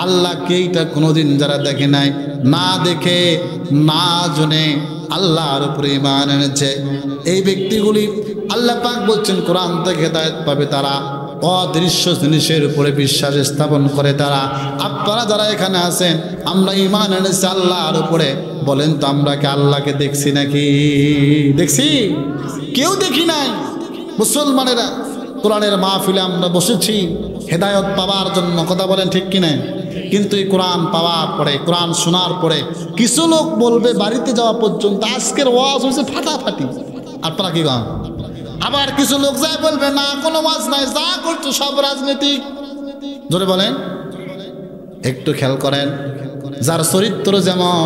আল্লাহকে এইটা কোনোদিন যারা দেখে নাই, না দেখে না জেনে আল্লাহর উপরে ঈমান এনেছে, এই ব্যক্তিগুলি আল্লাহ পাক বলছেন কোরআন থেকে হেদায়েত পাবে তারা। অদৃশ্য জিনিসের উপরে বিশ্বাস স্থাপন করে তারা। আপনারা যারা এখানে আছেন, আমরা ঈমান এনেছি আল্লাহর উপরে, বলেন তো আমরা কি আল্লাহকে দেখছি নাকি? দেখছি? কেউ দেখি নাই। মুসলমানেরা কোরআনের মাহফিলে আমরা বসেছি হেদায়ত পাওয়ার জন্য, কথা বলেন ঠিক কিনা? কিন্তু এই কোরআন পাওয়ার পরে, কোরআন শোনার পরে কিছু লোক বলবে বাড়িতে যাওয়া পর্যন্ত আজকের ওয়াজ হয়েছে ফাটাফাটি। আপনারা কি গান? আবার কিছু লোক যায় বলবে, না কোনো ওয়াজ নাই, যা করছো সব রাজনীতিক। জোরে বলেন। একটু খেয়াল করেন, যার চরিত্র যেমন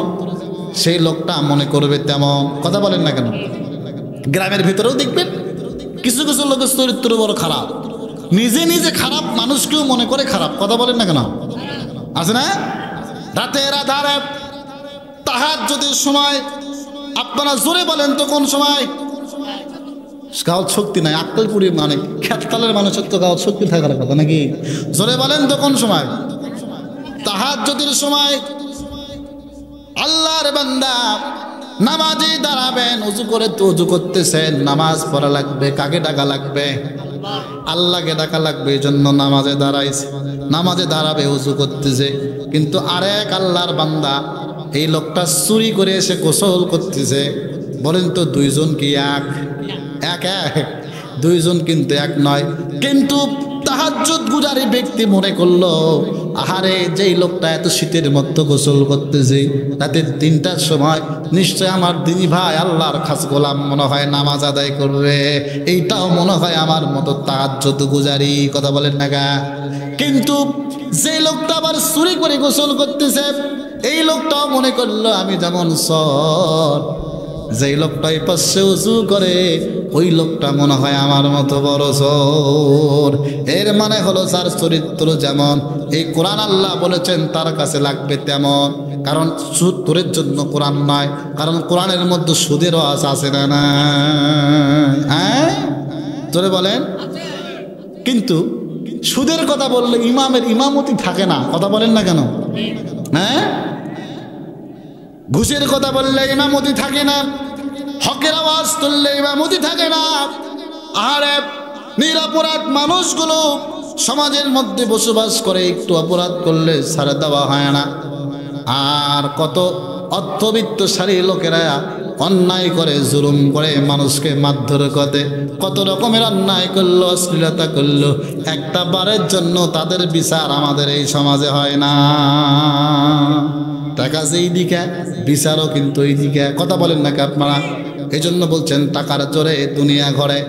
সেই লোকটা মনে করবে তেমন। কথা বলেন না কেন? গ্রামের ভিতরেও দেখবেন কিছু কিছু লোকের চরিত্র বড় খারাপ, নিজে নিজে খারাপ, মানুষকেও মনে করে খারাপ। কথা বলেন না কেন? আছে না? রাতের আধারে তাহাজ্জুদের সময়, আপনারা জোরে বলেন তো কোন সময়? গাওয়ার শক্তি নাই, আক্কেলপুরি মানে খেততালের মানুষের তো গাওয়ার শক্তি থাকার কথা নাকি? জোরে বলেন তো কোন সময়? তাহাজ্জুদের সময় আল্লাহর বান্দা নামাজে দাঁড়াবেন, উজু করে তো উজু করতেছেন, নামাজ পড়া লাগবে, কাকে ডাকা লাগবে? আল্লাহকে ডাকা লাগবে, এই জন্য নামাজে দাঁড়াইছে, নামাজে দাঁড়াবে, উজু করতেছে। কিন্তু আরেক আল্লাহর বান্দা, এই লোকটা চুরি করে এসে গোসল করতেছে। বলেন তো দুইজন কি এক? এক এক, দুইজন কিন্তু এক নয়। কিন্তু তাহাজ্জুদ গুজারি ব্যক্তি মনে করলো, আহারে যেই লোকটা এত শীতের মধ্যে গোসল করতেছে রাতের 3টার সময়, নিশ্চয় আমার দিনী ভাই আল্লাহর খাস গোলাম মনে হয় নামাজ আদায় করবে, এইটাও মনে হয় আমার মতো তাহাজ্জুদ গুজারি। কথা বলেন না গা? কিন্তু যে লোকটা আবার চুরি করে গোসল করতেছে, এই লোকটাও মনে করলো আমি যেমন সর, যেই লোকটা এই পাশে উজু করে ওই লোকটা মনে হয় আমার মতো বড় চোর। এর মানে হলো যার চরিত্র যেমন, এই কোরআন আল্লাহ বলেছেন তার কাছে লাগবে তেমন। কারণ সুদ তোরের জন্য কোরআন নয়, কারণ কোরআনের মধ্যে সুদের ওয়াজ আছে না? না, হ্যাঁ তোরে বলেন। কিন্তু সুদের কথা বললে ইমামের ইমামতি থাকে না। কথা বলেন না কেন? হ্যাঁ, ঘুষের কথা বললে ইমামতি থাকে না, হকের আওয়াজ তুললে ইমামতি থাকে না। আরে নিরপরাধ মানুষগুলো সমাজের মধ্যে বসবাস করে, একটু অপরাধ করলে ছাড়া দেওয়া হয় না। আর কত অর্থবিত্তশালী লোকেরা অন্যায় করে, জুলুম করে, মানুষকে মারধর করে, কত রকমের অন্যায় করলো, অশ্লীলতা করলো, একটা বারের জন্য তাদের বিচার আমাদের এই সমাজে হয় না। টাকা যেই দিকে, বিচারও কিন্তু এই দিকে। কথা বলেন নাকি আপনারা? এই জন্য বলছেন টাকার জোরে দুনিয়া ঘরে।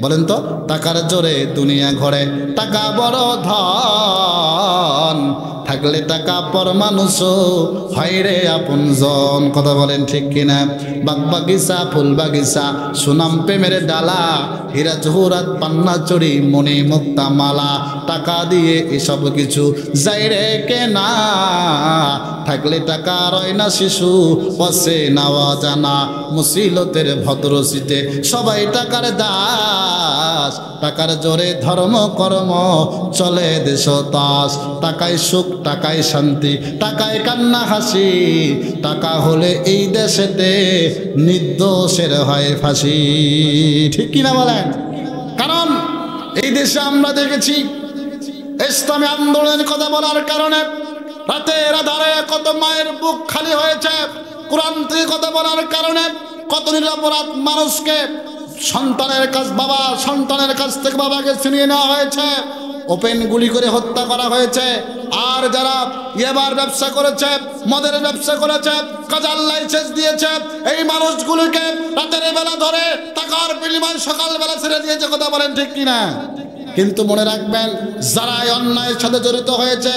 বলেন তো, টাকার জোরে দুনিয়া ঘরে। টাকা বড় ধন, থাকলে টাকা পর মানুষ হয় রে আপনজন। কথা বলেন ঠিক কিনা? বাগ বাগিচা, ফুল বাগিচা, সুনাম প্রেমের ডালা, হীরা জহুরাত পান্না চড়ি, মণি মুক্তা মালা, টাকা দিয়ে এসব কিছু যাই রে কেনা। থাকলে টাকা রয় না শিশু, পসে নাওয়া জানা, মুসিলতের ভদ্র সিটে সবাই টাকার দাস। টাকার জোরে ধর্ম কর্ম চলে দেশ তাস। টাকায় সুখ, টাকায় শান্তি, টাকায় কান্না হাসি, টাকা হলে এই দেশেতে নির্দোষের হয় ফাঁসি। ঠিক কিনা বলেন? কারণ এই দেশে আমরা দেখেছি ইসলামী আন্দোলনের কথা বলার কারণে রাতের আধারে কত মায়ের বুক খালি হয়েছে। কোরআন থেকে কথা বলার কারণে কত নিরপরাধ মানুষকে সন্তানের কাছ থেকে বাবাকে ছিনিয়ে নেওয়া হয়েছে, ওপেন গুলি করে হত্যা করা হয়েছে। আর যারা ইয়াবার ব্যবসা করেছে, মদের ব্যবসা করেছে, কাজার লাইসেন্স দিয়েছে, এই মানুষগুলোকে রাতের বেলা ধরে টাকার বিনিময়ে সকালবেলা ছেড়ে দিয়েছে। কথা বলেন ঠিক কিনা? কিন্তু মনে রাখবেন, যারা এই অন্যায়ের সাথে জড়িত হয়েছে,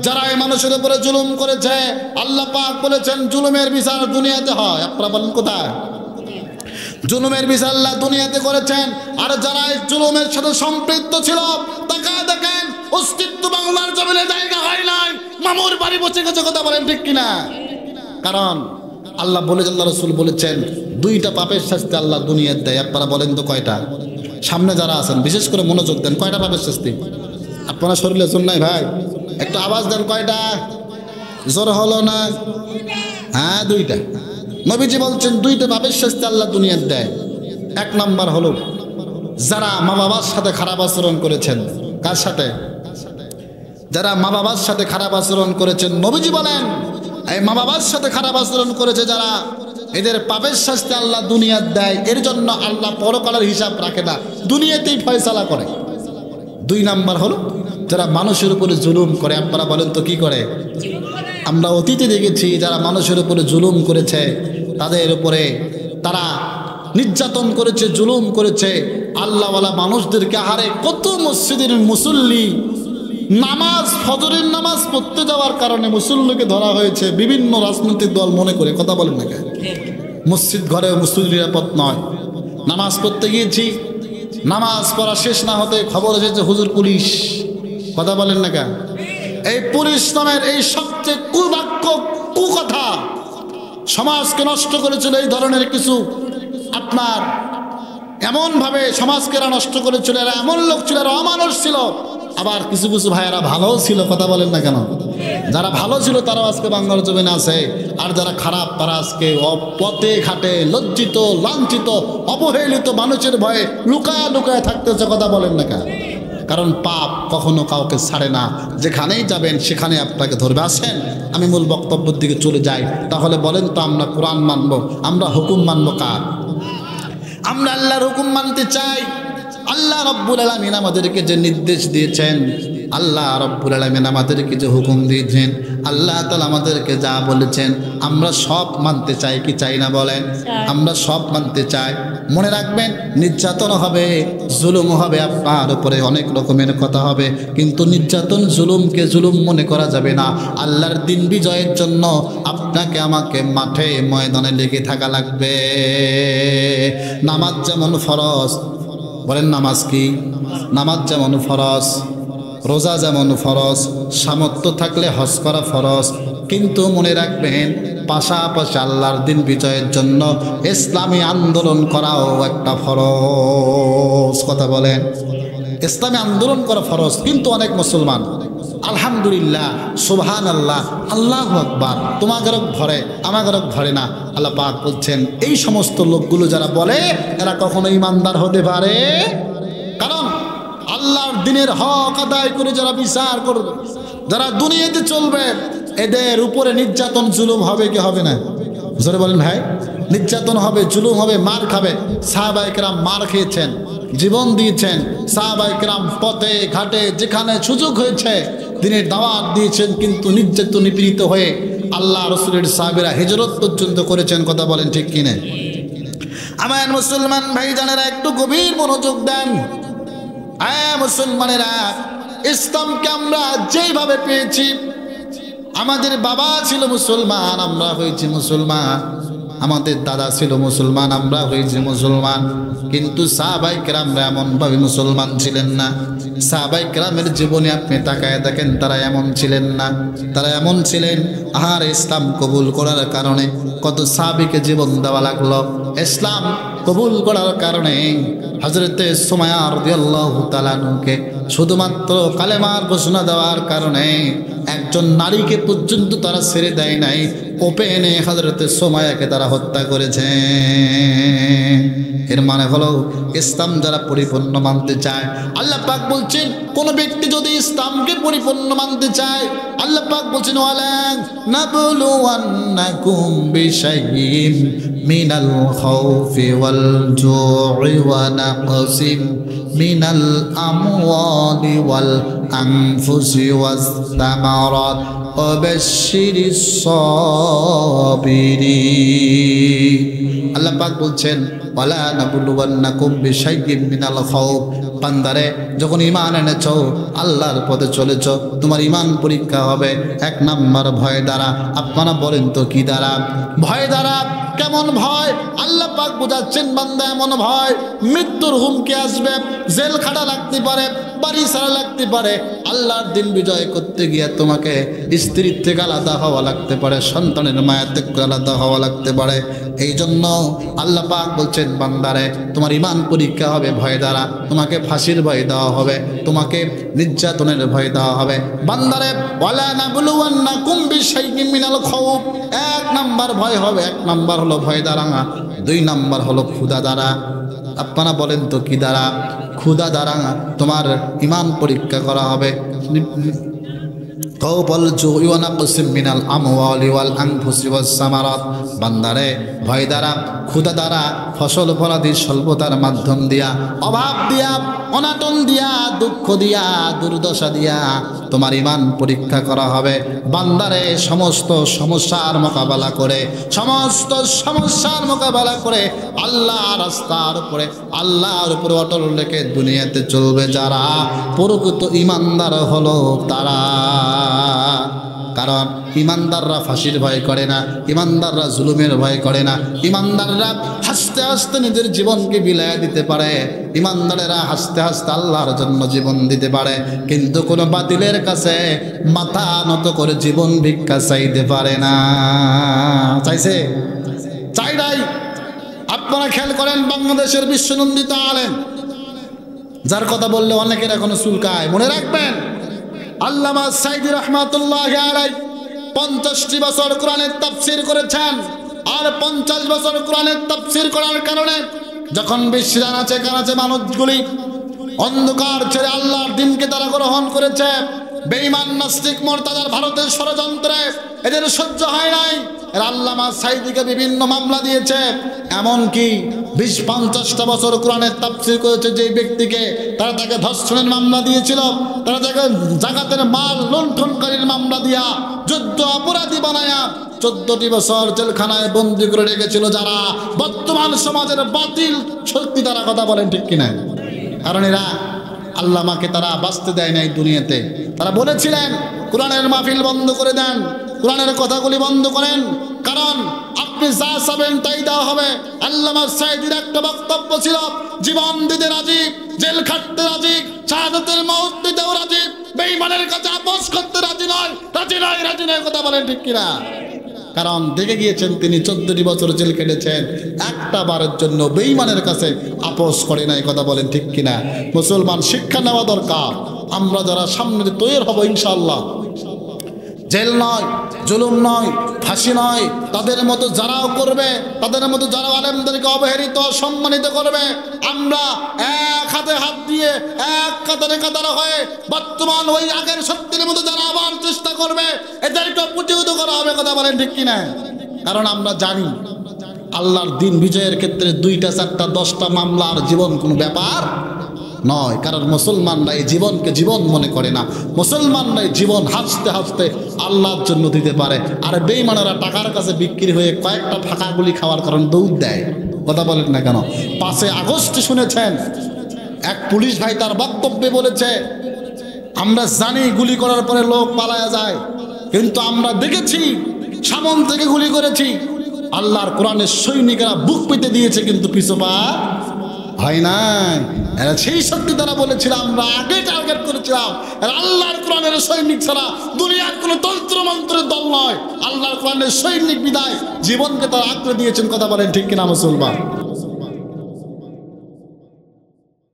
যারা এই মানুষের উপরে জুলুম করেছে, আল্লাহ পাক বলেছেন জুলুমের বিচার দুনিয়াতে হয়। আপনারা বলেন কোথায়? জুলুমের বিচার আল্লাহ দুনিয়াতে করেছেন। আর যারা এই জুলুমের সাথে সম্পৃক্ত ছিল, তাকায় দেখেন অস্তিত্ব বাংলার জমিনে জায়গা হয় নাই, মামুর বাড়ি বসে গেছে। কথা বলেন ঠিক কিনা? কারণ আল্লাহ বলেছেন, আল্লাহ রাসূল বলেছেন, 2টা পাপের শাস্তি আল্লাহ দুনিয়াতে দেয়। আপনারা বলেন তো কয়টা? সামনে যারা আছেন বিশেষ করে মনোযোগ দেন, কয়টা পাপের শাস্তি? আপনারা শরীরে জোর নাই ভাই, একটু আওয়াজ দেন, কয়টা? জোর হলো না? হ্যাঁ, 2টা। নবীজি বলছেন 2টা পাপের শাস্তি আল্লাহ দুনিয়াতে দেয়। 1 নাম্বার হলো যারা মা বাবার সাথে খারাপ আচরণ করেছেন। কার সাথে? যারা মা বাবার সাথে খারাপ আচরণ করেছেন, নবীজি বলেন এই মা বাবার সাথে খারাপ আচরণ করেছে যারা, এদের পাপের শাস্তি আল্লাহ দুনিয়াতে দেয়। এর জন্য আল্লাহ পরকালের হিসাব রাখে না, দুনিয়াতেই ফয়সালা করে। 2 নাম্বার হলো যারা মানুষের উপরে জুলুম করে। আপনারা বলেন তো কি করে? আমরা অতীতে দেখেছি যারা মানুষের উপরে জুলুম করেছে, তাদের উপরে তারা নির্যাতন করেছে, জুলুম করেছে। আল্লাহওয়ালা মানুষদেরকে, আহারে কত মসজিদের মুসল্লি নামাজ ফজরের নামাজ পড়তে যাওয়ার কারণে মুসল্লিকে ধরা হয়েছে বিভিন্ন রাজনৈতিক দল মনে করে। কথা বলেন না কেন? মসজিদ ঘরে মসজিদ নিরাপদ নয়। নামাজ পড়তে গিয়েছি, নামাজ পড়া শেষ না হতে খবর এসেছে হুজুর পুলিশ। কথা বলেন না কেন? এই পুলিশ নামের এই সবচেয়ে কুবাক্য কুকথা সমাজকে নষ্ট করেছিল। এই ধরনের কিছু আপনার এমনভাবে সমাজকে এরা নষ্ট করেছিল। এরা এমন লোক ছিল, এরা অমানুষ ছিল। আবার কিছু কিছু ভাইয়েরা ভালোও ছিল। কথা বলেন না কেন? যারা ভালো ছিল তারাও আজকে বাংলার জমিনে আছে, আর যারা খারাপ তারা আজকে পথে ঘাটে লজ্জিত, লাঞ্ছিত, অবহেলিত মানুষের ভয়ে লুকায় লুকায় থাকতেছে। কথা বলেন না কেন? কারণ পাপ কখনো কাউকে ছাড়ে না। যেখানেই যাবেন সেখানে আপনাকে ধরবে। আসেন আমি মূল বক্তব্যের দিকে চলে যাই। তাহলে বলেন তো, আমরা কোরআন মানব, আমরা হুকুম মানব কার? আমরা আল্লাহর হুকুম মানতে চাই। আল্লাহ রব্বুল আলামিন আমাদেরকে যে নির্দেশ দিয়েছেন, আল্লাহ রব্বুল আলামিন আমাদেরকে যে হুকুম দিয়েছেন, আল্লাহ তাআলা আমাদেরকে যা বলেছেন আমরা সব মানতে চাই কি চাই না? বলেন। আমরা সব মানতে চাই। মনে রাখবেন, নির্যাতন হবে, জুলুম হবে, আপনার উপরে অনেক রকমের কথা হবে, কিন্তু নির্যাতন জুলুমকে জুলুম মনে করা যাবে না। আল্লাহর দিন বিজয়ের জন্য আপনাকে আমাকে মাঠে ময়দানে লেগে থাকা লাগবে। নামাজ যেমন ফরজ, বলেন নামাজ কি? নামাজ যেমন ফরজ, রোজা যেমন ফরজ, সামর্থ্য থাকলে হজ করা ফরজ, কিন্তু মনে রাখবেন পাশাপাশি আল্লাহর দিন বিজয়ের জন্য ইসলামী আন্দোলন করাও একটা ফরজ। কথা বলেন। ইসলামী আন্দোলন করা ফরজ, কিন্তু অনেক মুসলমান আলহামদুলিল্লাহ, সুবহানাল্লাহ, আল্লাহু আকবার, তোমাদের ধরে আমাদের ধরে না। আল্লাহ পাক বলছেন এই সমস্ত লোকগুলো যারা বলে এরা কখনো ইমানদার হতে পারে? কারণ আল্লাহর দিনের হক আদায় করে যারা বিচার করবে, যারা দুনিয়াতে চলবে, এদের উপরে নির্যাতন জুলুম হবে কি হবে না? জোরে বলেন ভাই। নির্যাতন হবে, জুলুম হবে, মার খাবে। সাহাবায়ে কেরাম মার খেয়েছেন, জীবন দিয়েছেন। সাহাবায়ে কেরাম পথে ঘাটে যেখানে সুযোগ হয়েছে দিনের দাওয়াত দিয়েছেন, কিন্তু নির্যাতন নিপীড়িত হয়ে আল্লাহ রসুলের সাহাবীরা হিজরত পর্যন্ত করেছেন। কথা বলেন ঠিক কিনা? আমার মুসলমান ভাইজানেরা একটু গভীর মনোযোগ দেন। মুসলমানেরা, ইসলামকে আমরা যেভাবে পেয়েছি, আমাদের বাবা ছিল মুসলমান, আমরা হয়েছি মুসলমান। আমাদের দাদা ছিল মুসলমান, আমরা হয়েছি মুসলমান। কিন্তু সাহাবায়ে কেরামরা এমনভাবে মুসলমান ছিলেন না। সাহাবায়ে কেরামের জীবনে আপনি তাকায় দেখেন, তারা এমন ছিলেন না। তারা এমন ছিলেন, আর ইসলাম কবুল করার কারণে কত সাহাবীকে জীবন দেওয়া লাগলো। ইসলাম কবুল করার কারণে হযরতে সুমাইয়া রাদিয়াল্লাহু তাআলা আনহাকে শুধুমাত্র কালেমার ঘোষণা দেওয়ার কারণে একজন নারীকে পর্যন্ত তারা ছেড়ে দেয় নাই। ওপেনে হযরতে সুমাইয়াকে তারা হত্যা করেছে। এর মানে হলো ইসলাম যারা পরিপূর্ণ মানতে চায়, আল্লাহ পাক বলছেন কোন ব্যক্তি যদি ইসলামকে পরিপূর্ণ মানতে চায়, আল্লাহ পাক বলছেন ওয়ালা নাবলুওয়ান্নাকুম বিশাইইন মিনাল খাউফি ওয়াল জু'i ওয়া নাকসিম মিনাল আমওয়ালি ওয়াল আনফুসি ওয়াস সামারাত ওয়া বাশশিরিস সাবিরিন। আল্লাহ পাক বলছেন ওয়ালা নাবলুওয়ান্নাকুম বিশাইইন মিনাল খাউফ। বান্দারে, যখন ঈমান এনেছো, আল্লাহর পথে চলেছো, তোমার ঈমান পরীক্ষা হবে এক নাম্বার ভয় দ্বারা। আপনারা বলেন তো কি দ্বারা? ভয় দ্বারা। কেমন ভয়? আল্লাহ পাক বোঝাচ্ছেন বান্দা, এমন ভয় মৃত্যুর হুমকি আসবে, জেল খাটা লাগতে পারে, বাড়ি ছাড়া লাগতে পারে, আল্লাহর দিন বিজয় করতে গিয়ে তোমাকে স্ত্রীর থেকে আলাদা হওয়া লাগতে পারে, সন্তানের মায়া থেকে আলাদা হওয়া লাগতে পারে। এই জন্য আল্লাহ পাক বলছেন বান্দারে, তোমার ঈমান পরীক্ষা হবে ভয় দ্বারা। তোমাকে ফাঁসির ভয় দেওয়া হবে, তোমাকে নির্যাতনের ভয় দেওয়া হবে। বান্দারে, ওয়ালা নাবলুওয়ান্নাকুম বিশাইইন মিনাল খাউফ, এক নাম্বার ভয় হবে, এক নাম্বার হলো ভয় দ্বারা। দুই নাম্বার হলো ক্ষুধা দ্বারা। আপনারা বলেন তো কি দ্বারা? ক্ষুধা দ্বারা তোমার ঈমান পরীক্ষা করা হবে। কওবল জুই ওয়া নাকসিম মিনাল আমওয়ালি ওয়াল আনফুসি ওয়াস সামারাত। বান্দারে, ভয় দ্বারা, ক্ষুধা দ্বারা, ফসল ফলাদি স্বল্পতার মাধ্যম দিয়া, অভাব দিয়া, অনাটন দিয়া, দুঃখ দিয়া, দুর্দশা দিয়া তোমার ঈমান পরীক্ষা করা হবে। বান্দারে সমস্ত সমস্যার মোকাবেলা করে, সমস্ত সমস্যার মোকাবেলা করে আল্লাহর রাস্তার উপরে, আল্লাহর উপরে অটল রেখে দুনিয়াতে চলবে যারা, প্রকৃত ঈমানদার হলো তারা। কারণ ঈমানদাররা ফাঁসির ভয় করে না, ঈমানদাররা জুলুমের ভয় করে না, ঈমানদাররা হাসতে হাসতে নিজের জীবনকে বিলায় দিতে পারে, ঈমানদারেরা হাসতে হাসতে আল্লাহর জন্য জীবন দিতে পারে। কিন্তু কোনো বাতিলের কাছে মাথা নত করে জীবন ভিক্ষা চাইতে পারে না। চাইছে? চাই নাই। আপনারা খেয়াল করেন, বাংলাদেশের বিশ্বনন্দিত আলেম, যার কথা বললে অনেকের এখনো চুলকায়, মনে রাখবেন, আল্লামা সাইদি রহমাতুল্লাহি আলাইহি 50টি বছর কোরআনের তাফসীর করেছেন। আর 50 বছর কোরআনের তাফসীর করার কারণে যখন বিশ্বের আনাচে কানাচে মানুষগুলি অন্ধকার ছেড়ে আল্লাহর দ্বীনকে তারা গ্রহণ করেছে, বেঈমান নাস্তিক মুরতাদার ভারতের ষড়যন্ত্রে এদের সহ্য হয় নাই। আল্লামা সাইদিকে বিভিন্ন মামলা দিয়েছে, এমনকি 20-50টা বছর কোরআনের তাফসীর করেছে যে ব্যক্তিকে, তারা তাকে ধর্ষণের মামলা দিয়েছিল, তারা তাকে জাকাতের মাল লুণ্ঠনকারীর মামলা দিয়া যুদ্ধ অপরাধী বানায়া 14টি বছর জেলখানায় বন্দী করে রেখেছিল, যারা বর্তমান সমাজের বাতিল শক্তি। তারা কথা বলেন ঠিক কিনা? কারণ এরা আল্লামাকে তারা বাঁচতে দেয় নাই দুনিয়াতে। তারা বলেছিলেন কোরআনের মাহফিল বন্ধ করে দেন, কোরআনের কথাগুলি বন্ধ করেন, কারণ আপনি যা চাবেন তাই দেওয়া হবে। আল্লামা সাইদির একটা বক্তব্য ছিল, জীবন দিতে রাজি, জেল খাটতে রাজি, শাহাদাতের মওত দিতেও রাজি, বেঈমানের কাছে আপোষ করতে রাজি নয়, রাজি নয়, রাজি নয়। কথা বলেন ঠিক কিনা? কারণ দেখে গিয়েছেন তিনি 14টি বছর জেল কেটেছেন, একটা বারের জন্য বেঈমানের কাছে আপোষ করে নাই। কথা বলেন ঠিক কিনা? মুসলমান শিক্ষা নেওয়া দরকার। আমরা যারা সামনে তৈরি হব ইনশাআল্লাহ, জেল নয়, জুলুম নয়, ফাঁসি নয়, তাদের মতো যারাও করবে, তাদের মতো যারা আলেমদেরকে অবহেলিত সম্মানিত করবে, আমরা এক হাতে হাত দিয়ে এক কাতারে কাতারে হয়ে বর্তমান ওই আগের শক্তির মতো যারা আবার চেষ্টা করবে, এদেরকে প্রতিহত করা হবে। কথা বলেন ঠিক কিনা? কারণ আমরা জানি আল্লাহর দিন বিজয়ের ক্ষেত্রে 2টা 4টা 10টা মামলার জীবন কোনো ব্যাপার নয়। কারণ মুসলমানরা এই জীবনকে জীবন মনে করে না, মুসলমানরা এই জীবন হাসতে হাসতে আল্লাহর জন্য দিতে পারে। আর বেঈমানেরা টাকার কাছে বিক্রি হয়ে কয়েকটা ফাঁকা গুলি খাওয়ার কারণে দৌড় দেয়। কথা বলেন না কেন? 5 আগস্টে শুনেছেন এক পুলিশ ভাই তার বক্তব্যে বলেছে, আমরা জানি গুলি করার পরে লোক পালায়া যায়, কিন্তু আমরা দেখেছি সামন থেকে গুলি করেছি, আল্লাহর কোরআনের সৈনিকেরা বুক পেতে দিয়েছে, কিন্তু পিছপা হয় নাই। এরা সেই শক্তি তারা বলেছিল, আমরা আগে টার্গেট করেছিলাম আল্লাহর কোরআনের সৈনিক ছাড়া দুনিয়ার কোনো তন্ত্র মন্ত্রের দল নয়, আল্লাহর কোরআনের সৈনিক বিদায় জীবনকে তারা আঁকড়ে দিয়েছেন। কথা বলেন ঠিক কিনা মুসলমান?